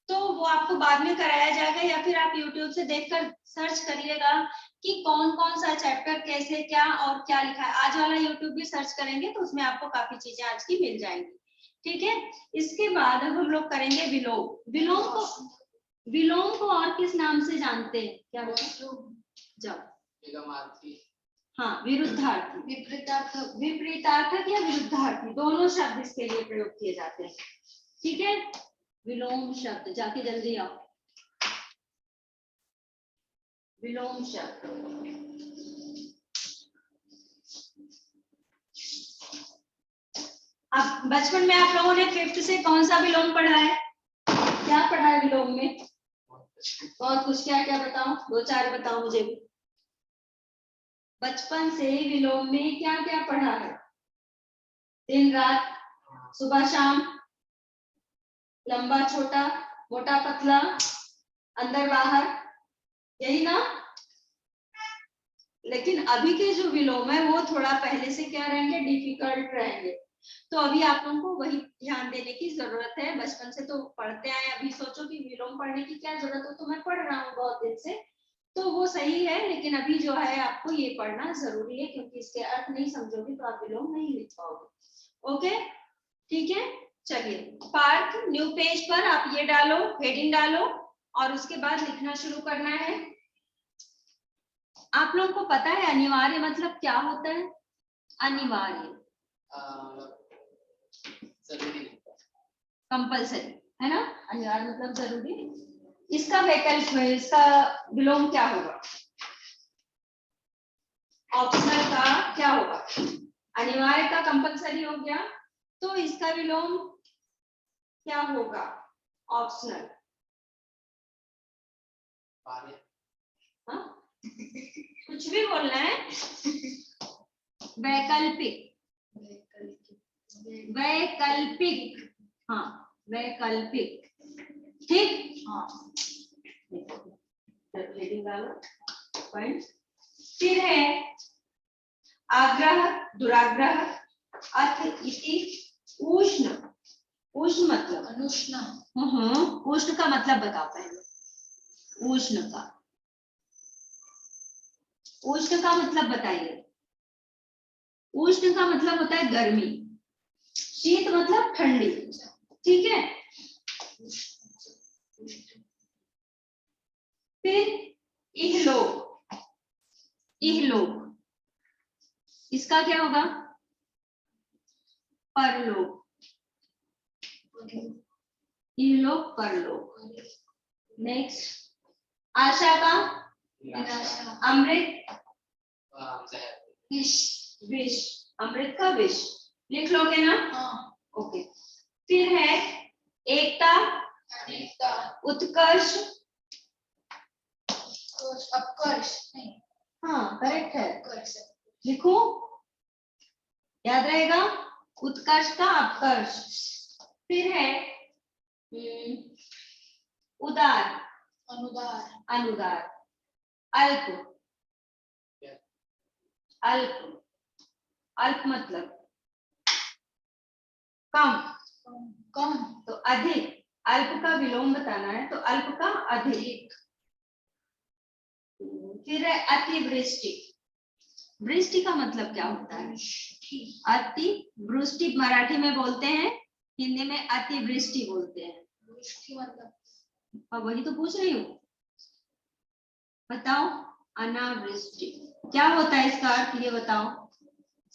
तो वो आपको बाद में कराया जाएगा, या फिर आप YouTube से देखकर सर्च करिएगा कि कौन कौन सा चैप्टर कैसे क्या और क्या लिखा है। आज वाला YouTube भी सर्च करेंगे तो उसमें आपको काफी चीजें आज की मिल जाएंगी। ठीक है, इसके बाद अब हम लोग करेंगे विलोम। विलोम को और किस नाम से जानते हैं, क्या जाओ? विलोमार्थी। हाँ, विरुद्धार्थी, विपरीतार्थक या विरुद्धार्थी दोनों शब्द इसके लिए प्रयोग किए जाते हैं। ठीक है, विलोम शब्द, जाके जल्दी आओ। विलोम शब्द, अब बचपन में आप लोगों ने 5th से कौन सा विलोम पढ़ा है? क्या पढ़ा है विलोम में? और कुछ क्या क्या बताओ, 2-4 बताओ मुझे भी। बचपन से विलोम में क्या क्या पढ़ा है? दिन रात, सुबह शाम, लंबा छोटा, मोटा पतला, अंदर बाहर, यही ना? लेकिन अभी के जो विलोम है वो थोड़ा पहले से क्या रहेंगे, डिफिकल्ट रहेंगे। तो अभी आप लोगों को वही ध्यान देने की जरूरत है। बचपन से तो पढ़ते आए, अभी सोचो कि विलोम पढ़ने की क्या जरूरत हो, तो मैं पढ़ रहा हूँ बहुत दिन से, तो वो सही है, लेकिन अभी जो है आपको ये पढ़ना जरूरी है, क्योंकि इसके अर्थ नहीं समझोगे तो आप विलोम नहीं लिख पाओगे। ओके, ठीक है, चलिए। पार्थ, न्यू पेज पर आप ये डालो, हेडिंग डालो और उसके बाद लिखना शुरू करना है। आप लोगों को पता है अनिवार्य मतलब क्या होता है? अनिवार्य जरूरी, कंपल्सरी है ना? अनिवार्य मतलब जरूरी। इसका वैकल्प में इसका विलोम क्या होगा? ऑप्शनल का क्या होगा? अनिवार्य का कंपल्सरी हो गया, तो इसका विलोम क्या होगा? ऑप्शनल। हाँ, कुछ भी बोलना है। वैकल्पिक, वैकल्पिक, हाँ वैकल्पिक, ठीक। हाँ, पॉइंट। फिर है आग्रह, दुराग्रह, अथ, इति, उष्ण। उष्ण मतलब अनुष्ण। उष्ण का मतलब बताओ पहले। उष्ण का मतलब बताइए। उष्ण का मतलब होता है गर्मी, शीत मतलब ठंडी, ठीक है। फिर इहलोक, इहलोक, इसका क्या होगा? परलोक, इहलोक परलोक। नेक्स्ट, आशा का अमृत, विष, विष, अमृत का विष, लिख लोगे ना? हाँ। ओके। फिर है एकता, अनेकता, उत्कर्ष, अपकर्ष नहीं, हाँ करेक्ट है, अपकर्ष। लिखो, याद रहेगा, उत्कर्ष का अपकर्ष। फिर है उदार, अनुदार, अनुदार, अल्प, अल्प, अल्प मतलब कम, कम, तो अधिक। अल्प का विलोम बताना है तो अल्प का अधिक। फिर है अतिवृष्टि। वृष्टि का मतलब क्या होता है? अतिवृष्टि मराठी में बोलते हैं, हिंदी में अतिवृष्टि बोलते हैं। वृष्टि मतलब, और वही तो पूछ रही हूँ, बताओ। अनावृष्टि क्या होता है, इसका अर्थ ये बताओ।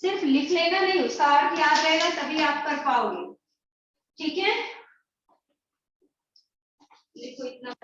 सिर्फ लिख लेना नहीं, उसका अर्थ याद रहेगा तभी आप कर पाओगे, ठीक है। लिखो इतना।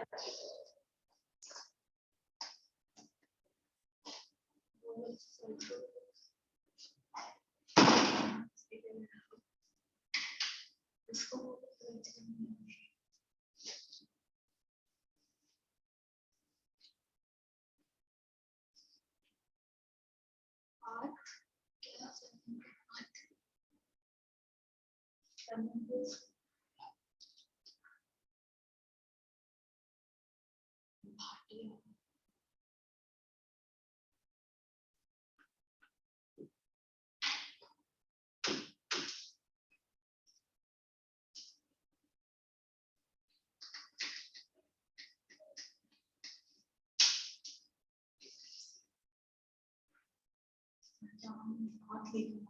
हाथ लेके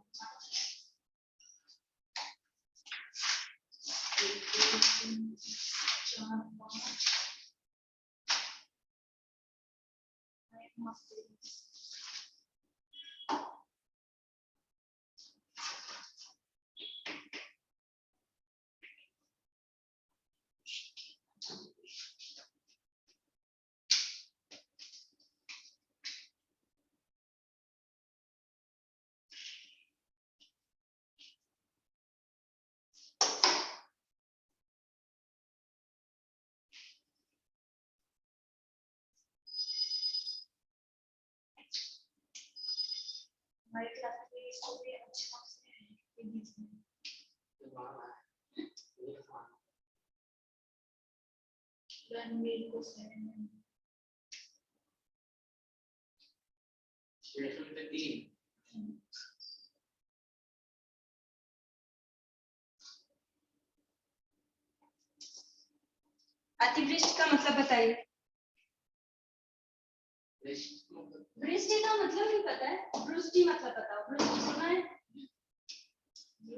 एक, दो, तीन, चार, पाँच, हमारे क्लास में स्टोरी अच्छे मार्क्स हैं रणवीर को 7 अतिवृष्टि का मतलब बताइए। वृष्टि का मतलब नहीं पता है, वृष्टि मतलब बताओ। वृष्टि सुना है?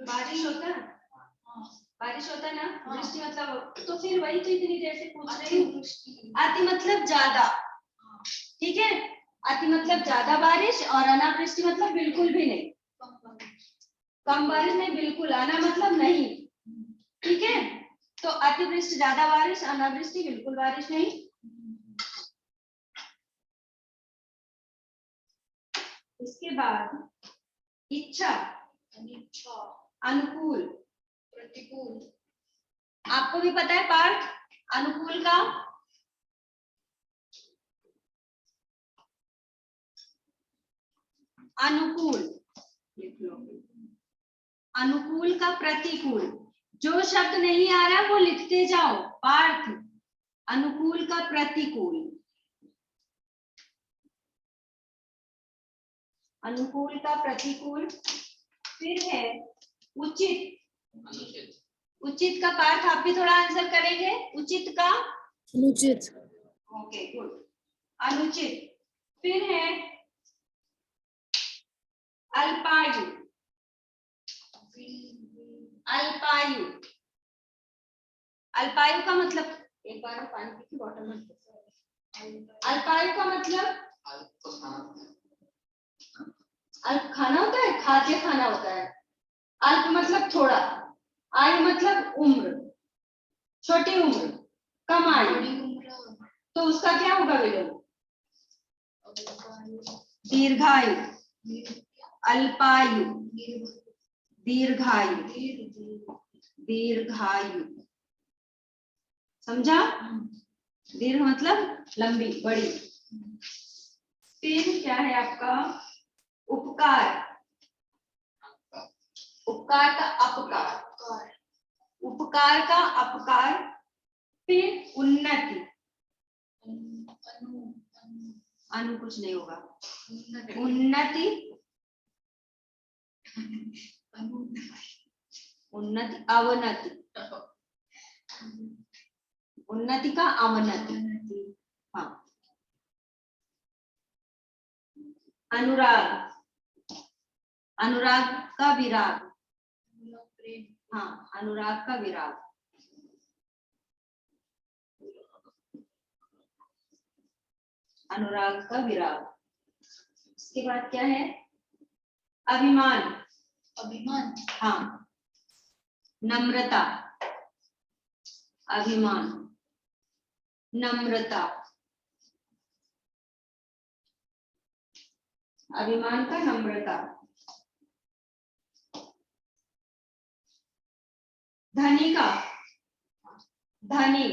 बारिश होता है, बारिश होता है ना। हाँ। वृष्टि मतलब, तो फिर वही तो इतनी देर से पूछ रही हूँ। अतिवृष्टि अति मतलब ज्यादा, ठीक है। अति मतलब ज्यादा बारिश और अनावृष्टि मतलब बिल्कुल भी नहीं। कम बारिश नहीं, बिल्कुल। अना मतलब नहीं, ठीक है। तो अतिवृष्टि ज्यादा बारिश, अनावृष्टि बिल्कुल बारिश नहीं। इसके बाद इच्छा, अनिच्छा, अनुकूल। प्रतिकूल, आपको भी पता है पार्थ, अनुकूल का अनुकूल, अनुकूल का प्रतिकूल। जो शब्द नहीं आ रहा वो लिखते जाओ। पार्थ, अनुकूल का प्रतिकूल, अनुकूल का प्रतिकूल। फिर है उचित। उचित का पार्थ आप भी थोड़ा आंसर करेंगे। उचित का अनुचित। ओके गुड, अनुचित। फिर है अल्पायु। अल्पायु, अल्पायु का मतलब, एक बार पानी की बोतल में, अल्पायु का मतलब अल्प खाना होता है, खाद्य खाना होता है। अल्प मतलब थोड़ा, आयु मतलब उम्र, छोटी उम्र, कम आयु। तो उसका क्या होगा विलोम? दीर्घायु, अल्पायु, दीर्घायु, दीर्घायु। समझा? दीर्घ मतलब लंबी, बड़ी। फिर क्या है आपका? उपकार। उपकार का अपकार, उपकार का अपकार। फिर उन्नति, अनु कुछ नहीं होगा, उन्नति, उन्नति, अवनति, उन्नति का अवनति। हाँ। अनुराग, अनुराग का विराग। हाँ, अनुराग का विराग। अनुराग का विराग। इसके बाद क्या है? अभिमान। अभिमान, हाँ, नम्रता, अभिमान, नम्रता, अभिमान का नम्रता। धनी का, धनी,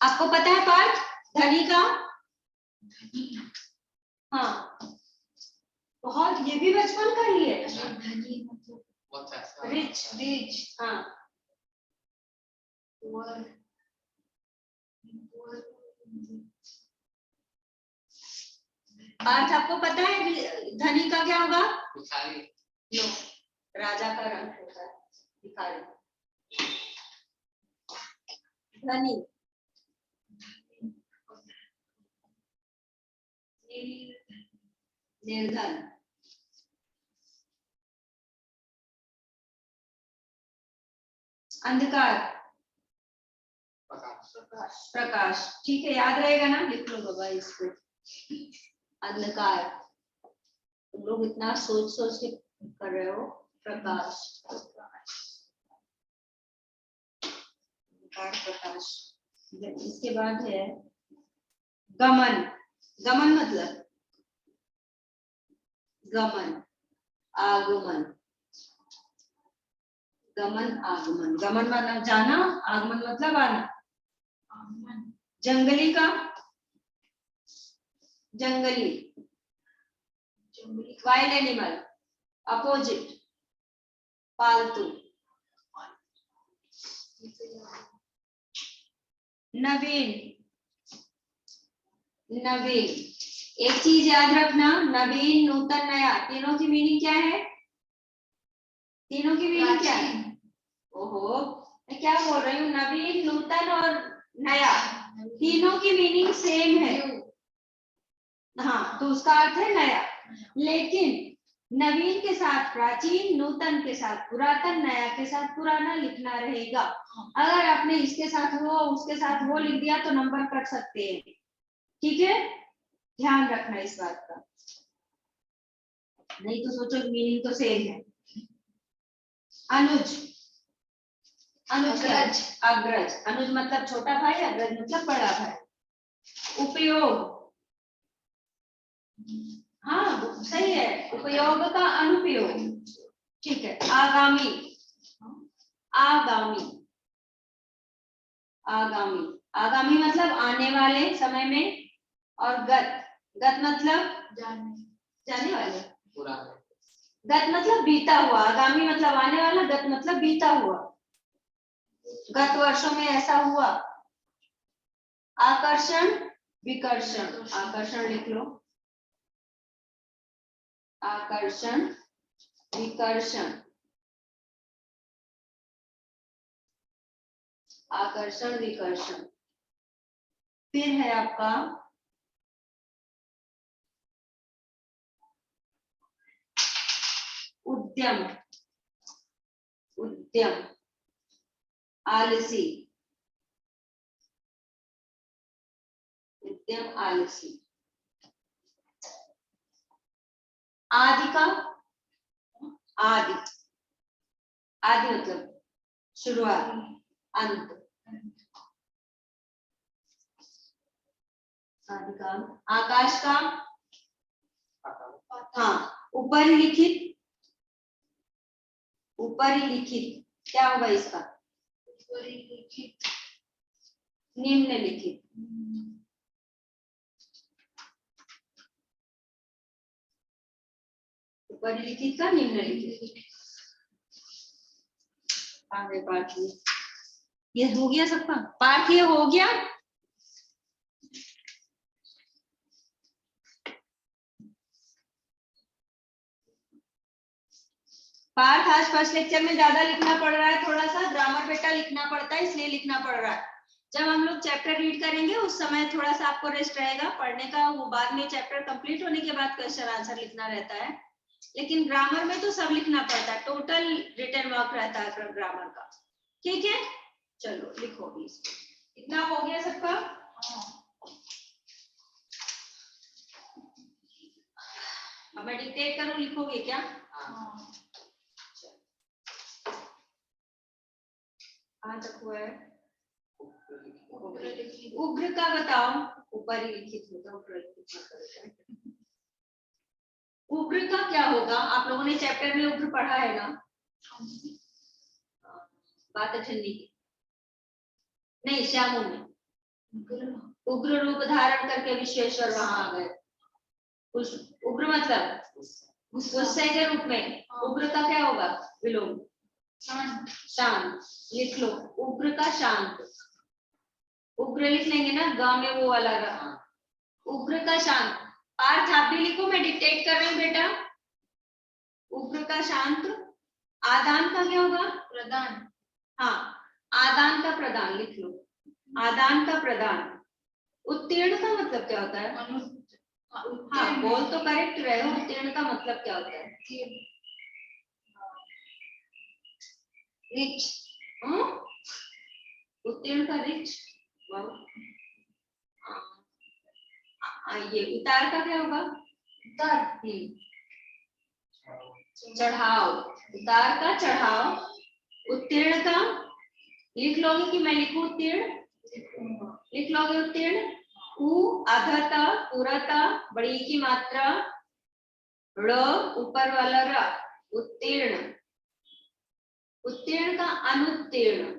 आपको पता है पार्थ धनी का? हाँ, बहुत, ये भी बचपन का ही है। धनी मतलब रिच, रिच, हाँ, पुअर, पार्थ आपको पता है धनी का क्या होगा? भिखारी। नो, राजा का रंग होता है भिखारी। धनी, निर्धन, अंधकार, प्रकाश, प्रकाश। ठीक है, याद रहेगा ना, लिख लो बाबा इसको। अंधकार, तुम लोग इतना सोच सोच के कर रहे हो। प्रकाश, अंधकार, प्रकाश। इसके बाद है गमन। गमन मतलब गमन, आगमन। गमन, आगमन। गमन मतलब जाना, आगमन मतलब आना। जंगली का जंगली, वाइल्ड एनिमल, अपोजिट, पालतू। नवीन, नवीन। एक चीज याद रखना, नवीन, नूतन, नया, तीनों की मीनिंग क्या है? तीनों की मीनिंग क्या है? ओहो, मैं क्या बोल रही हूँ, नवीन, नूतन और नया, तीनों की मीनिंग सेम है। हाँ, तो उसका अर्थ है नया। लेकिन नवीन के साथ प्राचीन, नूतन के साथ पुरातन, नया के साथ पुराना लिखना रहेगा। अगर आपने इसके साथ वो, उसके साथ वो लिख दिया तो नंबर कट सकते हैं। ठीक है, ध्यान रखना इस बात का, नहीं तो सोचो मीनिंग तो सेम है। अनुज, अनुज क्या? अग्रज। अनुज मतलब छोटा भाई, अग्रज मतलब बड़ा भाई। उपयोग, हाँ सही है, उपयोग का अनुपयोग। ठीक है, आगामी, आगामी, आगामी। आगामी मतलब आने वाले समय में। और गत, गत मतलब जाने वाले। पुराने, गत मतलब बीता हुआ, आगामी मतलब आने वाला, गत मतलब बीता हुआ। गत वर्षों में ऐसा हुआ। आकर्षण, विकर्षण। आकर्षण लिख लो, आकर्षण, विकर्षण। आकर्षण, विकर्षण। फिर है आपका उद्यम, उद्यम, आलसी, उद्यम, आलसी। आदि का, आदि, आदि मतलब शुरुआत, अंत। आदि का, आकाश का, हाँ ऊपर लिखित, ऊपर लिखित क्या होगा इसका? निम्नलिखित। ऊपर लिखित का निम्नलिखित। आगे पाठ ये हो गया सबका, पाठ ये हो गया। पाठ आज फर्स्ट लेक्चर में ज्यादा लिखना पड़ रहा है, थोड़ा सा ग्रामर बेटा लिखना पड़ता है, इसलिए लिखना पड़ रहा है। जब हम लोग चैप्टर रीड करेंगे उस समय थोड़ा सा आपको रेस्ट रहेगा पढ़ने का, वो बाद में चैप्टर कंप्लीट होने के बाद क्वेश्चन आंसर लिखना रहता है। लेकिन ग्रामर में तो सब लिखना पड़ता है, टोटल रिटन वर्क रहता है ग्रामर का। ठीक है, चलो लिखो भी इसको। इतना हो गया सबका? अब मैं डिक्टेट करूं, लिखोगे क्या? कहाँ तक हुआ है? उग्र का बताओ, ऊपर ही लिखित होता, उग्र का क्या होगा? आप लोगों ने चैप्टर में उग्र पढ़ा है ना? बात ठंडी की नहीं, श्यामू में उग्र रूप धारण करके विश्वेश्वर वहां आ गए। उग्र मतलब गुस्से के रूप में। उग्र का क्या होगा? विलोम, शांत। लिख लो, उग्र का शांत। उग्र लिख लेंगे ना, गांव में वो वाला रहा। उग्र का शांत। पार्थ आप भी लिखो, मैं डिक्टेट कर रही हूँ बेटा। उग्र का शांत। आदान का क्या होगा? प्रदान। हाँ, आदान का प्रदान लिख लो, आदान का प्रदान। उत्तीर्ण का मतलब क्या होता है? हाँ, बोल तो करेक्ट रहे हो, उत्तीर्ण का मतलब क्या होता है? रिच। उत्तीर्ण का रिच। ये उतार का क्या होगा? उतार। चढ़ाव। उतार का चढ़ाव। उत्तीर्ण का लिख लोगे कि मैं लिखूं उत्तीर्ण? लिख लोगे उत्तीर्ण? उ आधाता, पूराता, बड़ी की मात्रा, ड़ ऊपर वाला र, उत्तीर्ण। उत्तीर्ण का अनुत्तीर्ण।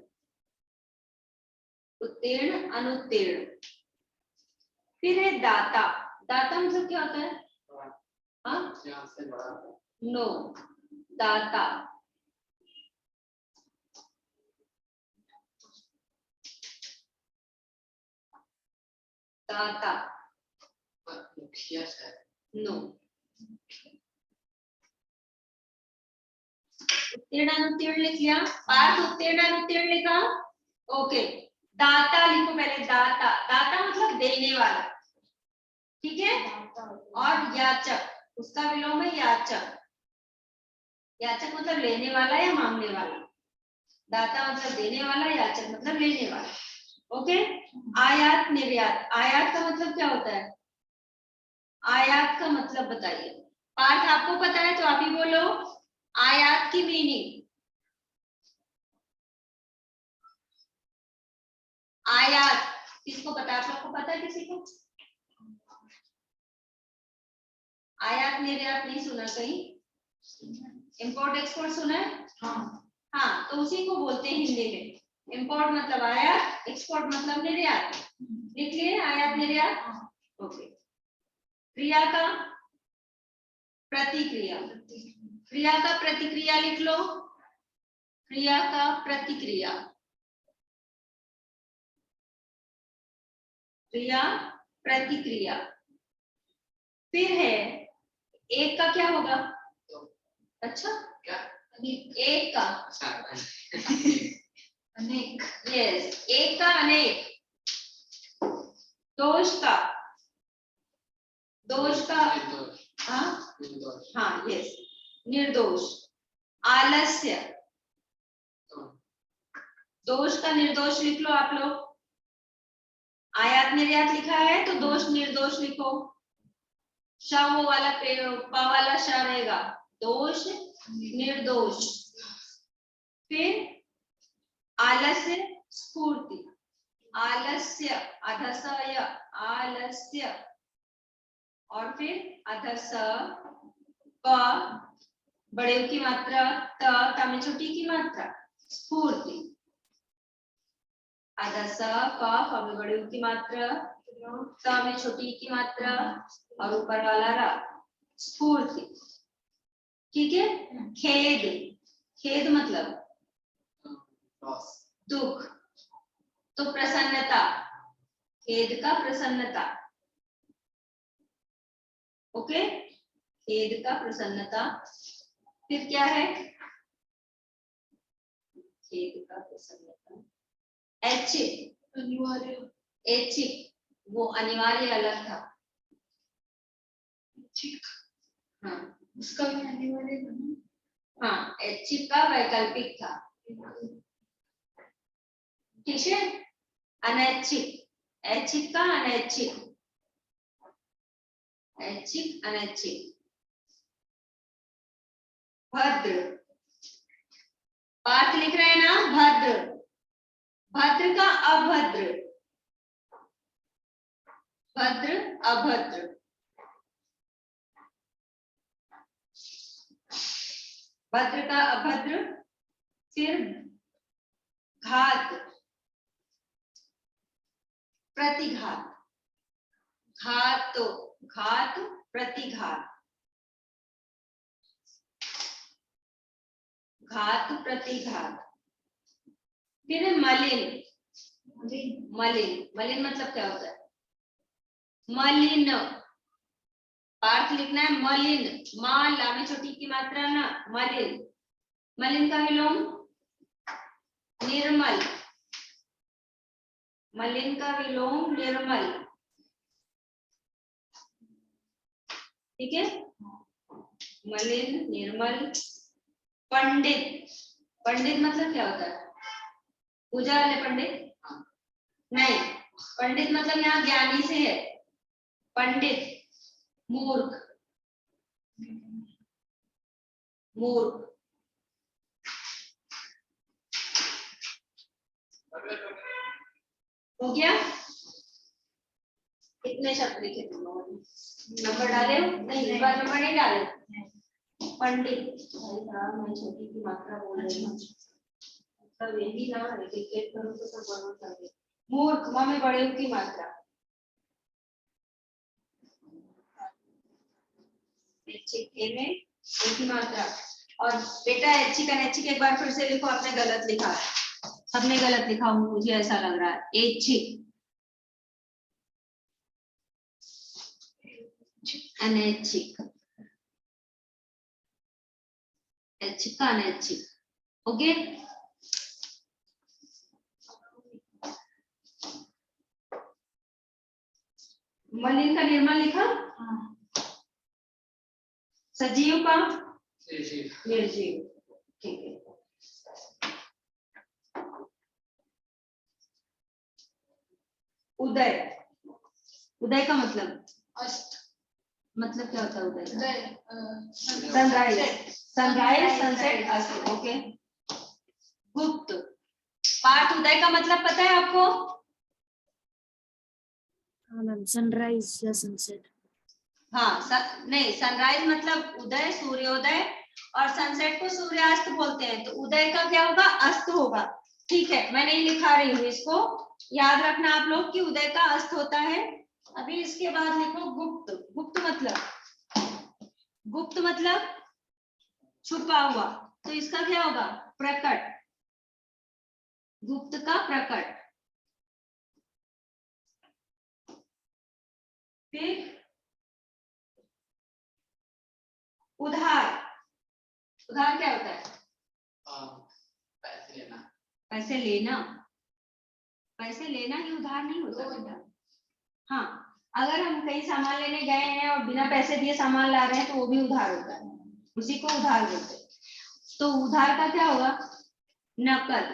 उत्तीर्ण, अनुत्तीर्ण। फिर है दाता। दाता मतलब क्या होता है? हाँ, यहाँ से बड़ा नो, दाता। दाता, मुखिया शायद। नो। उत्तीर्ण अनुत्तीर्ण लिख लिया। पार्थ उत्तीर्ण अनुत्तीर्ण लिखा। ओके, दाता लिखो पहले। दाता, दाता मतलब देने वाला, ठीक है। और याचक, उसका विलोम है याचक। याचक मतलब लेने वाला या मांगने वाला। दाता मतलब देने वाला, याचक मतलब लेने वाला। ओके। आयात निर्यात। आयात का मतलब क्या होता है? आयात का मतलब बताइए। पार्थ आपको पता है तो आप ही बोलो आयात की मीनिंग। आयात किसको पता है? आप लोग को पता है किसी को? आयात निर्यात नहीं सुना कहीं? इंपोर्ट एक्सपोर्ट सुना है? हाँ, तो उसी को बोलते हैं हिंदी में। इंपोर्ट मतलब आयात, एक्सपोर्ट मतलब निर्यात। लिख लिए आयात निर्यात। ओके। क्रिया का प्रतिक्रिया। क्रिया का प्रतिक्रिया लिख लो। क्रिया का प्रतिक्रिया। क्रिया प्रतिक्रिया। फिर है एक का क्या होगा? अच्छा, क्या? एक का अनेक। यस, एक का अनेक। दोष का, दोष का निर्दोष। हाँ निर्दोष। हाँ यस, निर्दोष। आलस्य, दोष का निर्दोष लिख लो आप लोग। आयात निर्यात लिखा है तो दोष निर्दोष लिखो। श वो वाला प वाला श रहेगा। दोष निर्दोष। फिर आलस्य स्फूर्ति। आलस्य अधसय, आलस्य। और फिर अधस क बड़े की मात्रा, त में छोटी की मात्रा, स्फूर्ति। अधस क में बड़े की मात्रा, त में छोटी की मात्रा और ऊपर वाला रा, स्फूर्ति। ठीक है। खेद, खेद मतलब दुख। तो प्रसन्नता, खेद का प्रसन्नता। ओके, खेद का प्रसन्नता। फिर क्या है? खेद का प्रसन्नता। ऐच्छिक, अनिवार्य। ऐच्छिक वो अनिवार्य अलग था। ठीक। हाँ उसका भी अनिवार्य था ना? हाँ, ऐच्छिक का वैकल्पिक था। ठीक है। अनैच्छिक, ऐच्छिक का अनैच्छिक, ऐच्छिक अनैच्छिक। भद्र, पाठ लिख रहे हैं ना? भद्र, भद्र का अभद्र, भद्र अभद्र। भद्र का अभद्र। फिर घात, प्रतिघात। घात, घात प्रतिघात, घात प्रतिघात। फिर है मलिन। मलिन, मलिन मतलब क्या होता है? मलिन। पार्थ लिखना है मलिन, मां ला में छोटी की मात्रा ना, मलिन। मलिन का विलोम निर्मल। मलिन का विलोम निर्मल। ठीक है, मलिन, निर्मल, पंडित। पंडित मतलब क्या होता है? पूजा वाले पंडित नहीं, पंडित मतलब यहाँ ज्ञानी से है। पंडित, मूर्ख, मूर्ख। हो गया? कितने शब्द लिखे तुम लोगों ने? नंबर डाले हो? नहीं, इस बार नंबर नहीं डाले। पंडित, मैं छोटी की मात्रा बोल रही हूँ, मतलब यही ना एडिकेट करो तो सब बनो चाहिए। मूर्ख, में बड़े की मात्रा। में एक ही मात्रा। और बेटा ऐच्छिक अनैच्छिक एक बार फिर से लिखो, आपने गलत लिखा, सबने गलत लिखा, मुझे ऐसा लग रहा है। ऐच्छिक, अनैच्छिक, ऐच्छिक का अनैच्छिक। ओके, मलिन का निर्मल लिखा, सजीव का निर्जीव, ठीक है। उदय, उदय का मतलब अस्त, मतलब क्या होता है उदय का? सनराइज, सनराइज, सनसेट, अस्त। ओके। गुप्त, पाठ उदय का मतलब पता है आपको? हाँ मैम, सनराइज या सनसेट। हाँ, नहीं, सनराइज मतलब उदय, सूर्योदय, और सनसेट को सूर्यास्त बोलते हैं। तो उदय का क्या होगा? अस्त होगा। ठीक है, मैं नहीं लिखा रही हूँ, इसको याद रखना आप लोग कि उदय का अस्त होता है। अभी इसके बाद लिखो गुप्त। गुप्त मतलब छुपा हुआ, तो इसका क्या होगा? प्रकट। गुप्त का प्रकट। फिर उधार। उधार क्या होता है? पैसे लेना। पैसे लेना, पैसे लेना ही उधार नहीं होता बेटा। हाँ, अगर हम कहीं सामान लेने गए हैं और बिना पैसे दिए सामान ला रहे हैं तो वो भी उधार होता है, उसी को उधार बोलते हैं। तो उधार का क्या होगा? नकद।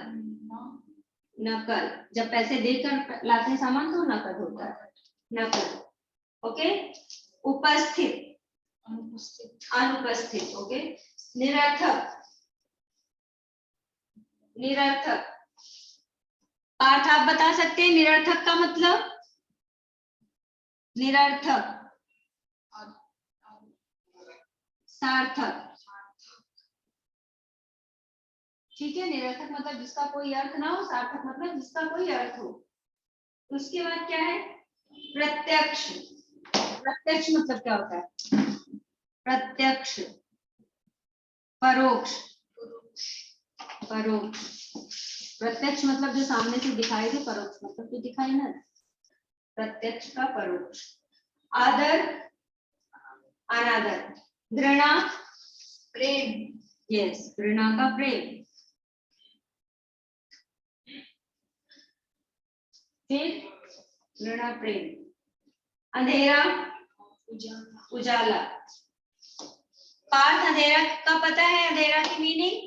नकद, जब पैसे देकर लाते हैं सामान तो नकद होता है, नकद। ओके। उपस्थित, अनुपस्थित। ओके। निरर्थक, निरर्थक। पाठ आप बता सकते हैं निरर्थक का मतलब? निरर्थक, सार्थक। ठीक है, निरर्थक मतलब जिसका कोई अर्थ ना हो, सार्थक मतलब जिसका कोई अर्थ हो। उसके बाद क्या है? प्रत्यक्ष। प्रत्यक्ष मतलब क्या होता है? प्रत्यक्ष, परोक्ष, परोक्ष। प्रत्यक्ष मतलब जो सामने से दिखाई दे, परोक्ष मतलब जो दिखाई ना। प्रत्यक्ष का परोक्ष। आदर, अनादर। घृणा, प्रेम। यस, घृणा का प्रेम। फिर घृणा, प्रेम। अंधेरा, उजाला। पार्थ अंधेरा का पता है? अंधेरा की मीनिंग?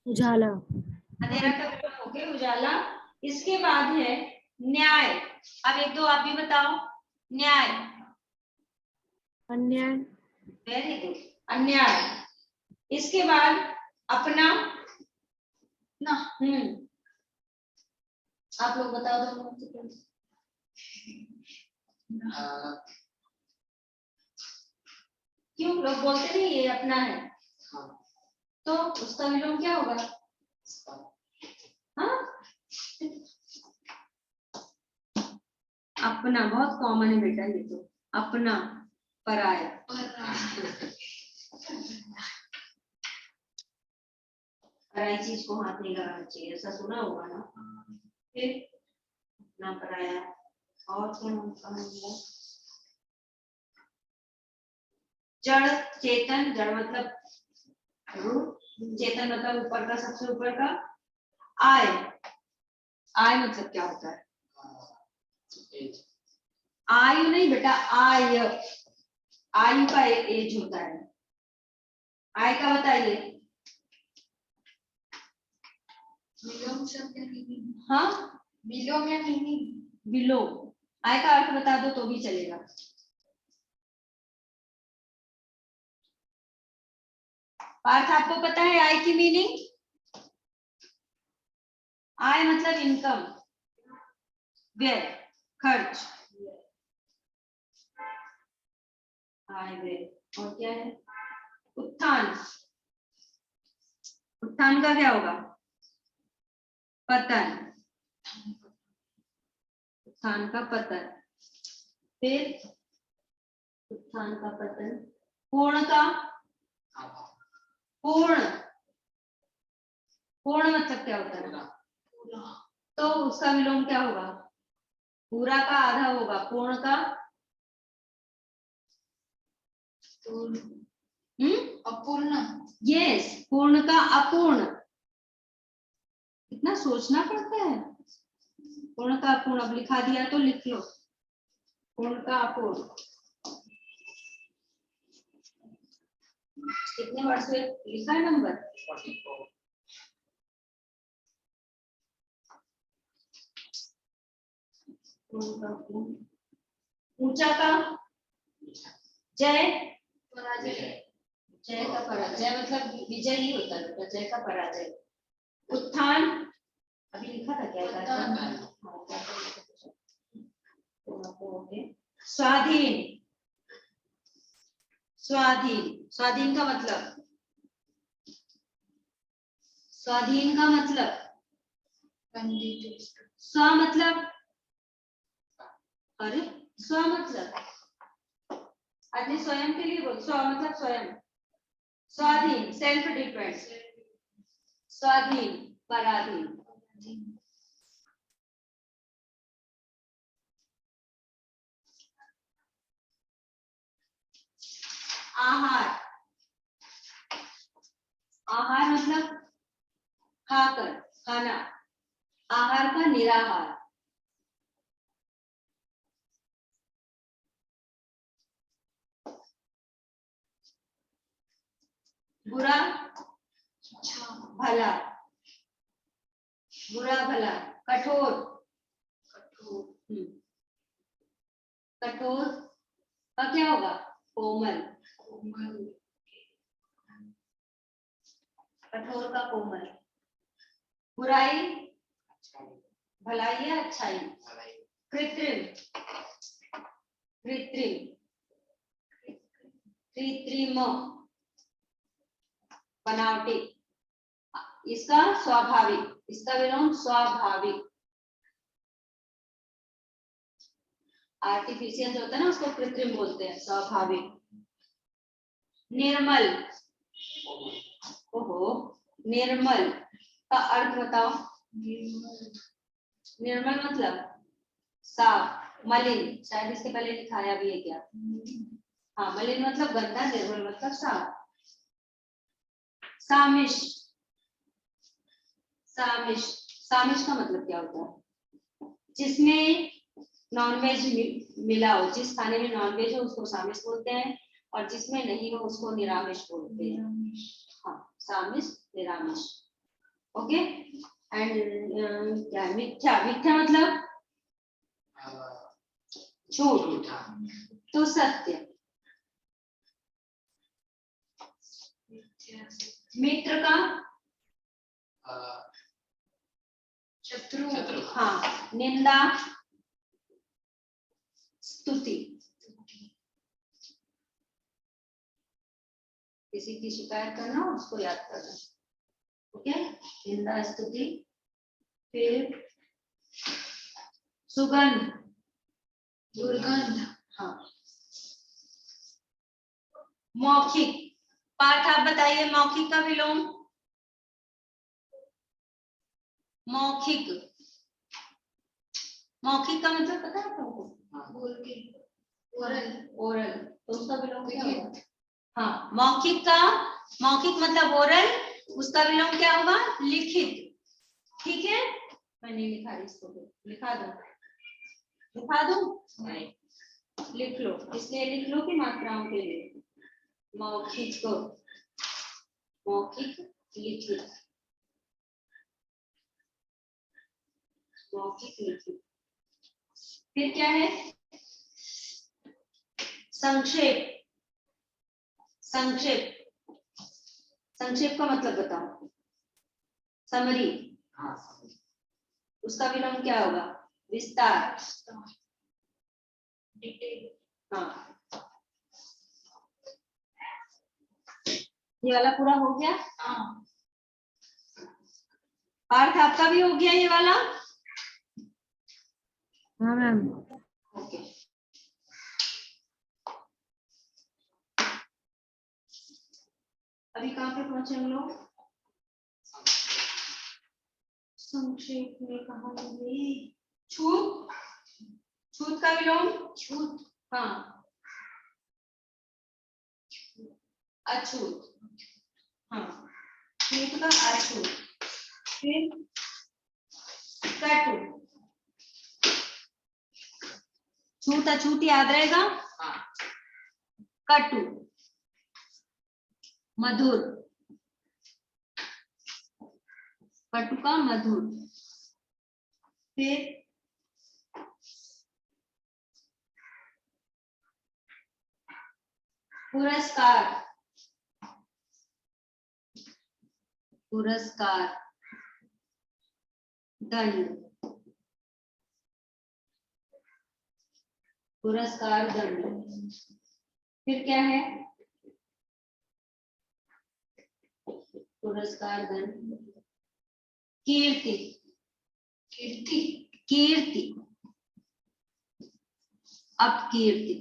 उजाला। अंधेरा का मतलब हो गया उजाला। इसके बाद है न्याय। अब एक दो आप भी बताओ। न्याय, अन्याय। वेरी गुड, अन्याय। इसके बाद अपना ना। आप लोग बताओ दोनों। क्यों लोग बोलते नहीं ये अपना है? तो उसका विलोम क्या होगा? हाँ, अपना बहुत कॉमन है बेटा ये तो। अपना, पराया। पराई चीज को हाथ नहीं लगाना चाहिए, ऐसा सुना होगा ना? फिर अपना, पराया, और क्या? जड़, चेतन। जड़ मतलब रूप, चेतन मतलब ऊपर का, सबसे ऊपर का। आय, आय मतलब क्या होता है? आयु नहीं बेटा, आय। आयु का एज होता है। आय का बताइए। विलोम शब्द या मीनिंग? हाँ, विलोम या मीनिंग? बिलो। आय का अर्थ बता दो तो भी चलेगा। पार्थ आपको पता है आय की मीनिंग? आय मतलब इनकम, व्यय, खर्च। आय व्यय। और क्या है? उत्थान। उत्थान का क्या होगा? पतन। उत्थान का पतन। फिर उत्थान का पतन। पूर्ण का? पूर्ण। पूर्ण मतलब क्या होता है? तो उसका विलोम क्या होगा? पूरा का आधा होगा, पूर्ण का? अपूर्ण। यस, पूर्ण का अपूर्ण। इतना सोचना पड़ता है। पूर्ण का अपूर्ण, अब लिखा दिया तो लिख लो। पूर्ण का अपूर्ण। कितने वर्ड से लिखा है नंबर? 44। ऊंचा का? जय। पराजय। जय का पराजय मतलब विजय ही होता है बेटा, जय का पराजय। उत्थान अभी लिखा था क्या? स्वाधीन। स्वाधीन। स्वाधीन का मतलब? स्वाधीन का मतलब? स्व मतलब? अरे स्व मतलब आदमी स्वयं के लिए बोल। स्व मतलब स्वयं। स्वाधीन, सेल्फ डिपेंड। स्वाधीन, पराधीन। आहार। आहार मतलब खाकर, खाना। आहार का निराहार। बुरा, भला। बुरा भला। कठोर। कठोर का क्या होगा? कोमल। कठोर का कोमल। बुराई, भलाई या अच्छाई? कृत्रिम। कृत्रिम। कृत्रिम बनावटी। इसका स्वाभाविक। इसका विलोम स्वाभाविक। आर्टिफिशियल जो होता है ना उसको कृत्रिम बोलते हैं, स्वाभाविक। निर्मल। ओहो, निर्मल का अर्थ बताओ। निर्मल मतलब साफ, मलिन। शायद इसके पहले लिखाया भी है क्या? हाँ, मलिन मतलब गंदा, निर्मल मतलब साफ। सामिश। सामिश। सामिश का मतलब क्या होता है? जिसमें नॉनवेज मिला हो, जिस खाने में नॉनवेज हो उसको सामिश बोलते हैं, और जिसमें नहीं हो उसको निरामिष बोलते हैं। हाँ, सामिश, निरामिष। ओके। एंड क्या? मिथ्या। मिथ्या मतलब झूठ, तो सत्य। मित्र का? शत्रु। हाँ, निंदा, स्तुति। किसी की शिकायत करना उसको याद करना। ओके, निंदा, स्तुति। फिर सुगंध, दुर्गंध। हाँ। मौखिक। पाठ आप बताइए, मौखिक का विलोम? मौखिक। मौखिक का मतलब पता है तुमको? बोल के। ओरल। ओरल, तो उसका विलोम क्या होगा? हाँ, मौखिक का, मौखिक मतलब ओरल, उसका विलोम क्या होगा? लिखित। ठीक है, मैं नहीं लिखा रही इसको, लिखा दो। लिखा दूं? लिख लो, इसलिए लिख लो कि मात्राओं के लिए मौखिक मौखिक लिखित, मौखिक लिखित। फिर क्या है? संक्षेप। संक्षेप, संक्षेप का मतलब बताओ। समरी, हाँ उसका विलोम क्या होगा? विस्तार। डिटेल। हाँ, ये वाला पूरा हो गया। हाँ पार्थ आपका भी हो गया ये वाला? हाँ मैम। ओके। अभी कहाँ पे पहुंचे हम लोग? संक्षेप में कहा होंगे? छूत। छूत का विलोम? छूत। हाँ, अछूत। हाँ, छूत का अछूत। फिर कटु। छूत अछूत याद रहेगा। हाँ कटु, मधुर। कटु का मधुर। फिर पुरस्कार। पुरस्कार, दंड। पुरस्कार, दंड। फिर क्या है? पुरस्कार, दंड। कीर्ति। कीर्ति। कीर्ति, अपकीर्ति।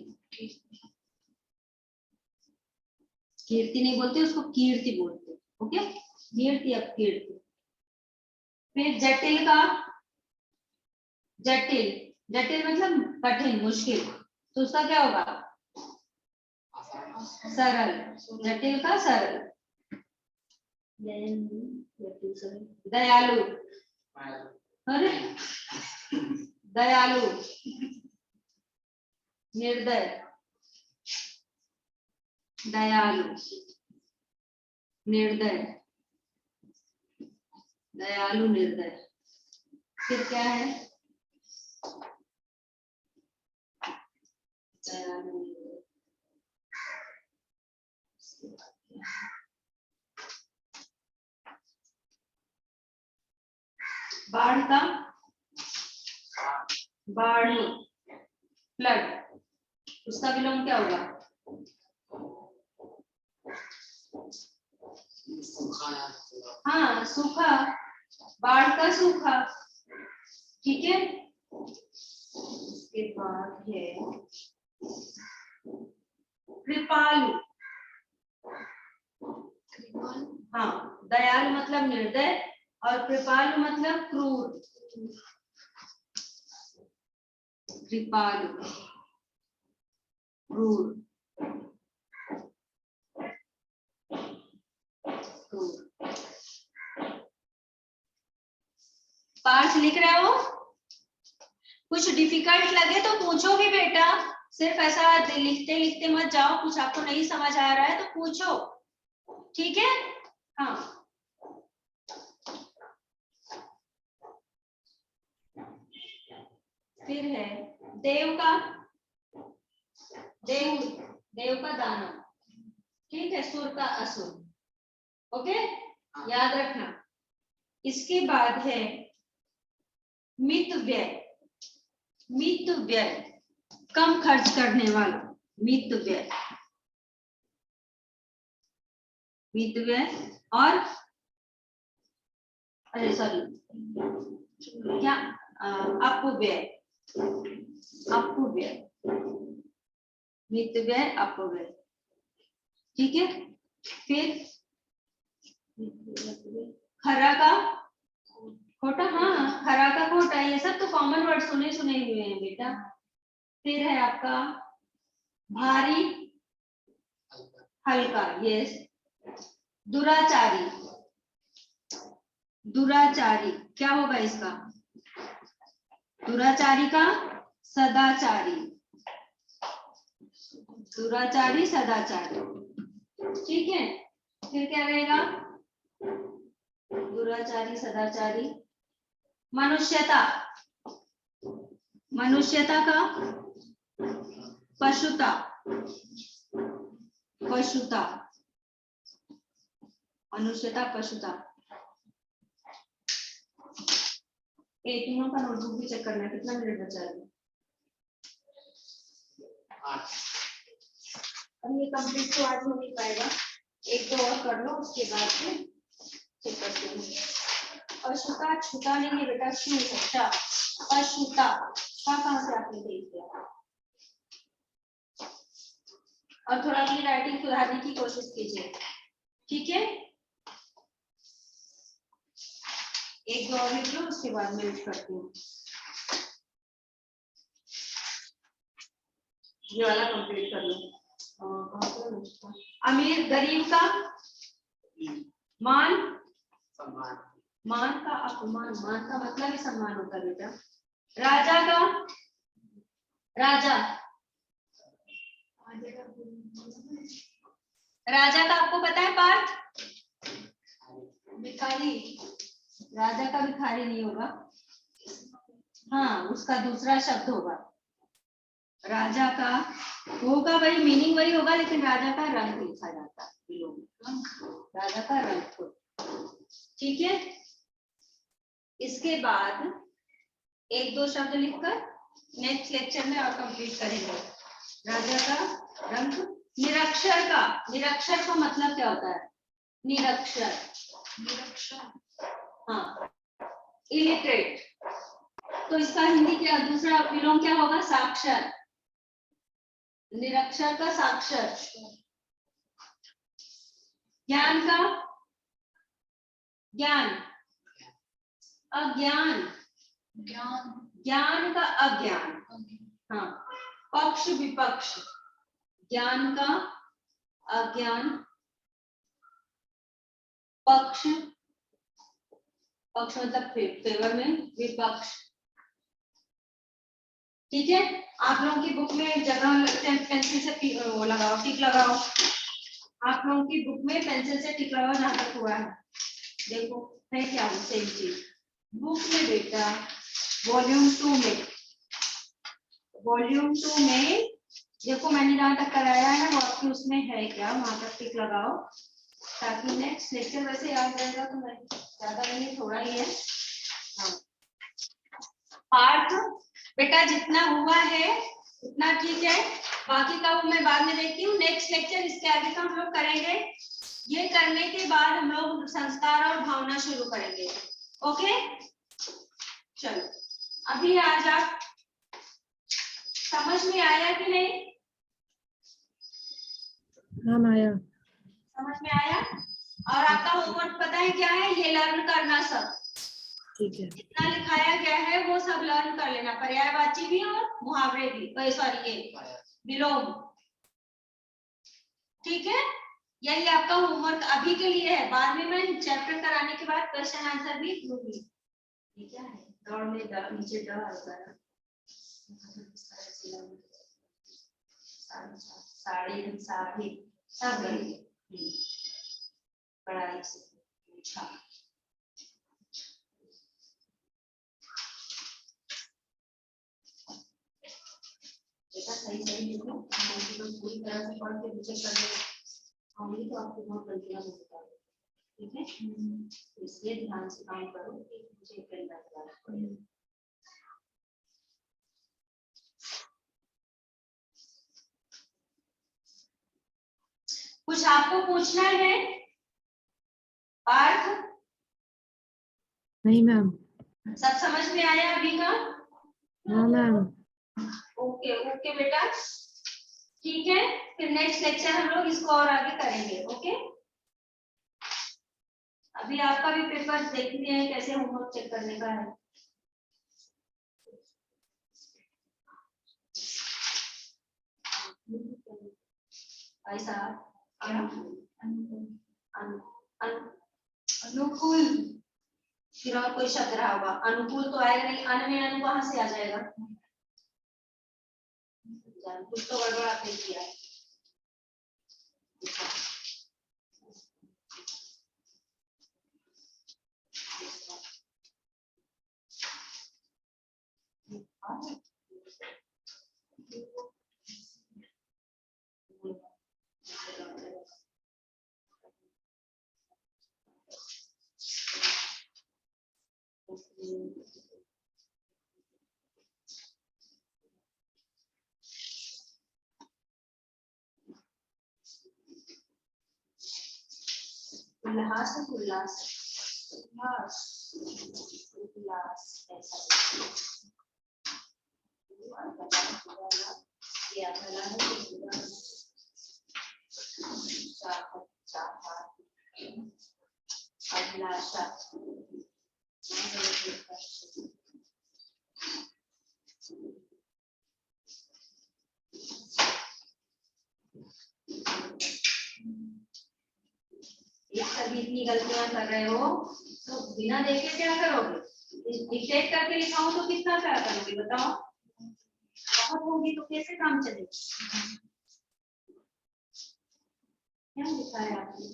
कीर्ति नहीं बोलते उसको, कीर्ति बोलते। ओके, कीर्ति, अपकीर्ति। फिर जटिल का? जटिल, जटिल मतलब कठिन, मुश्किल, तो उसका क्या होगा? सरल। जटिल का सरल। दयालु। अरे, दयालु, निर्दय। दयालु, निर्दय। दयालु, निर्दय। फिर क्या है? दयालु, निर्दय। बाढ़ का? बाढ़, फ्लड, उसका विलोम क्या होगा? सूखा। हाँ, सूखा। बाढ़ का सूखा। ठीक है। उसके बाद है कृपालु। हाँ, दयालु मतलब निर्दय और कृपालु मतलब क्रूर। कृपालु, क्रूर, क्रूर। पार्ट लिख रहे हो? कुछ डिफिकल्ट लगे तो पूछो भी बेटा, सिर्फ ऐसा लिखते लिखते मत जाओ। कुछ आपको नहीं समझ आ रहा है तो पूछो, ठीक है? हाँ, फिर है देव का? देव, देव का दानव। ठीक है, सुर का असुर। ओके, याद रखना। इसके बाद है मित व्यय। मित व्यय, कम खर्च करने वाला। मित व्यय, मित व्यय। और अरे सॉरी, क्या? अपव्यय। अपव्यय, मित व्यय, अपव्यय। ठीक है। फिर खरा का खोटा। हाँ, खरा का खोटा, ये सब तो कॉमन वर्ड सुने सुने हुए हैं बेटा। फिर है आपका भारी, हल्का। यस। दुराचारी। दुराचारी क्या होगा इसका? दुराचारी का सदाचारी। दुराचारी सदाचारी, ठीक है। फिर क्या रहेगा? दुराचारी सदाचारी, मनुष्यता, मनुष्यता का पशुता, पशुता, मनुष्यता पशुता। तीनों का नोटबुक भी चेक करना है, कितना मिनट बचा है? 8 अब ये कंप्लीट तो आज हो नहीं पाएगा, एक दो और कर लो, उसके बाद में चेक करते हैं। पशुता छूटा नहीं है बेटा, क्यों? अच्छा पशुता कहाँ से आपने देख दिया? और थोड़ा अपनी राइटिंग सुधारने की कोशिश कीजिए, ठीक है। एक दो और लिख लो, उसके बाद में लिख करती हूँ। ये वाला कंप्लीट कर लो। अमीर गरीब का मान, सम्मान, मान का अपमान, मान का मतलब ही सम्मान होता है बेटा। राजा का, राजा, राजा का आपको पता है पार्थ? भिखारी, राजा का भिखारी नहीं होगा, हाँ उसका दूसरा शब्द होगा। राजा का होगा वही, मीनिंग वही होगा, लेकिन राजा का रंग लिखा जाता है, राजा का रंग, ठीक है। इसके बाद एक दो शब्द लिखकर नेक्स्ट लेक्चर में और कंप्लीट करेंगे। राजा का रंग, निरक्षर का, निरक्षर का मतलब क्या होता है? निरक्षर, निरक्षर, हाँ इलिटरेट। तो इसका हिंदी क्या, दूसरा विलोम क्या होगा? साक्षर। निरक्षर का साक्षर। ज्ञान का ज्ञान, अज्ञान, ज्ञान, ज्ञान का अज्ञान, हाँ। पक्ष विपक्ष, ज्ञान का अज्ञान, पक्ष, पक्ष मतलब फेवर में, विपक्ष, ठीक है। आप लोगों की बुक में जगह पेंसिल से वो लगाओ, टिक लगाओ। आप लोगों की बुक में पेंसिल से टिक लगाओ जहां तक हुआ है। देखो है क्या वो सेम चीज बुक में बेटा। वॉल्यूम 2 में, वॉल्यूम 2 में देखो मैंने जहां तक कराया है वो आपकी उसमें है क्या, वहां तक टिक लगाओ ताकि नेक्स्ट लेक्चर वैसे याद रहेगा। तो मैं ज्यादा नहीं, थोड़ा ही है। हाँ पार्ट बेटा जितना हुआ है उतना ठीक है, बाकी का वो मैं बाद में देखती हूँ। नेक्स्ट लेक्चर इसके आगे का हम लोग करेंगे। ये करने के बाद हम लोग संस्कार और भावना शुरू करेंगे। ओके चलो, अभी आज आप समझ में आया कि नहीं? हाँ आया। समझ में आया। और आपका होमवर्क पता है क्या है? ये लर्न करना सब, ठीक है। जितना लिखाया गया है वो सब लर्न कर लेना, पर्यायवाची भी और मुहावरे भी, सॉरी ये विलोम, ठीक है। यही आपका होमवर्क अभी के लिए है। बाद में मैं चैप्टर कराने के बाद क्वेश्चन आंसर भी दूंगी। ये क्या है? दौड़ में नीचे ड आता है, साढ़े साढ़े सब पढ़ाई से पूछा। बेटा सही सही लिखो, पूरी तरह से पढ़ के मुझे कर लो, होंगी तो आपको बहुत गलतियां होता है, ठीक है। इसलिए ध्यान से काम करो कि मुझे करना पड़ेगा। कुछ आपको पूछना है पार्थ? नहीं मैम। सब समझ में आया अभी का? हाँ मैम। ओके ओके बेटा, ठीक है। फिर नेक्स्ट लेक्चर हम लोग इसको और आगे करेंगे। ओके अभी आपका भी पेपर देखते हैं कैसे होमवर्क चेक करने का है। भाई साहब अनुकूल, फिर और कोई शब्द रहा होगा। अनुकूल तो आएगा नहीं, अन में अनु कहां से आ जाएगा? कुछ तो गड़बड़ आपने किया है। उल्लास उल्लास उल्लास उल्लास ऐसा या भला है अभिलाषा कभी इतनी गलतियां कर रहे हो तो बिना देखे क्या करोगे? डिक्टेट करके लिखाऊं तो कितना क्या करोगे बताओ? बहुत होगी तो कैसे काम चलेगा? क्या लिखा है आपने?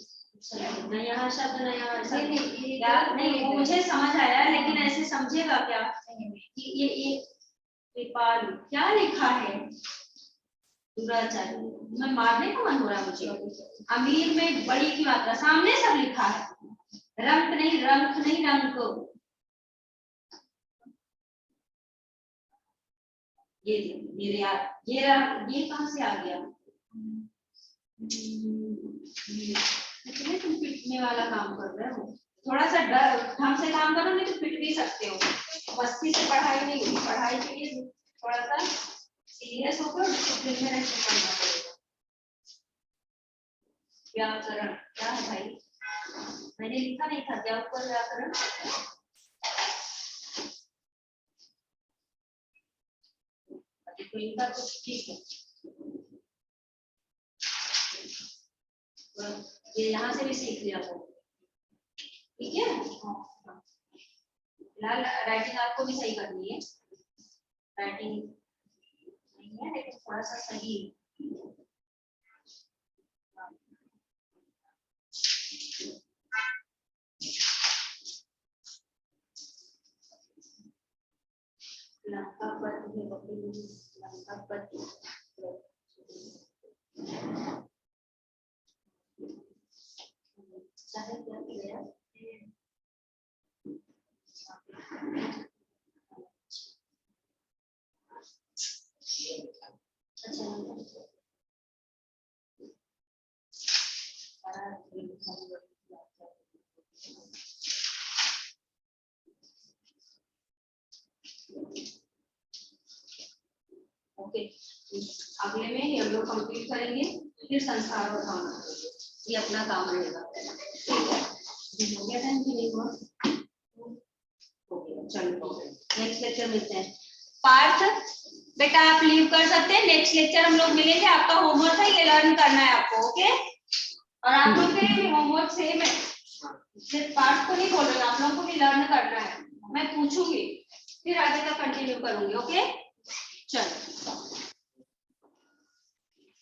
नया शब्द नया नहीं वो मुझे समझ आया लेकिन ऐसे समझेगा क्या? ये कृपालु क्या लिखा है? दुराचारी मैं मारने का मन हो रहा है मुझे। अमीर में बड़ी की मात्रा सामने सब लिखा है। रंक नहीं रंक नहीं रंक ये कहां से आ गया? कितने तुम पिटने वाला काम कर रहे हो? थोड़ा सा ढंग से काम करो नहीं तो पिट भी सकते हो। मस्ती से पढ़ाई नहीं होगी। पढ़ाई के लिए थोड़ा सा सीरियस होकर डिसिप्लिन में रहकर पढ़ना पड़ेगा। व्याकरण क्या है भाई? मैंने लिखा नहीं था क्या ऊपर व्याकरण? तो इनका कुछ ठीक है। ये यहाँ से भी सीख लिया वो, ठीक है? फिलहाल राइटिंग आपको भी सही करनी है। राइटिंग नहीं है लेकिन थोड़ा सा सही लंकापति लंकापति चाहे क्या किया ओके अगले में हम लोग कंप्लीट करेंगे फिर संस्कार और भावना ये अपना काम रहेगा। ठीक है हो गया टाइम कि नहीं हुआ? हो गया चलो नेक्स्ट लेक्चर मिलते हैं। पार्थ बेटा आप लीव कर सकते हैं। नेक्स्ट लेक्चर हम लोग मिलेंगे। आपका होमवर्क है ये लर्न करना है आपको। ओके और आप लोग के लिए होमवर्क सेम है। सिर्फ पार्थ को नहीं बोल रही आप लोगों को भी लर्न करना है। मैं पूछूंगी फिर आगे तक कंटिन्यू करूंगी। ओके चलो।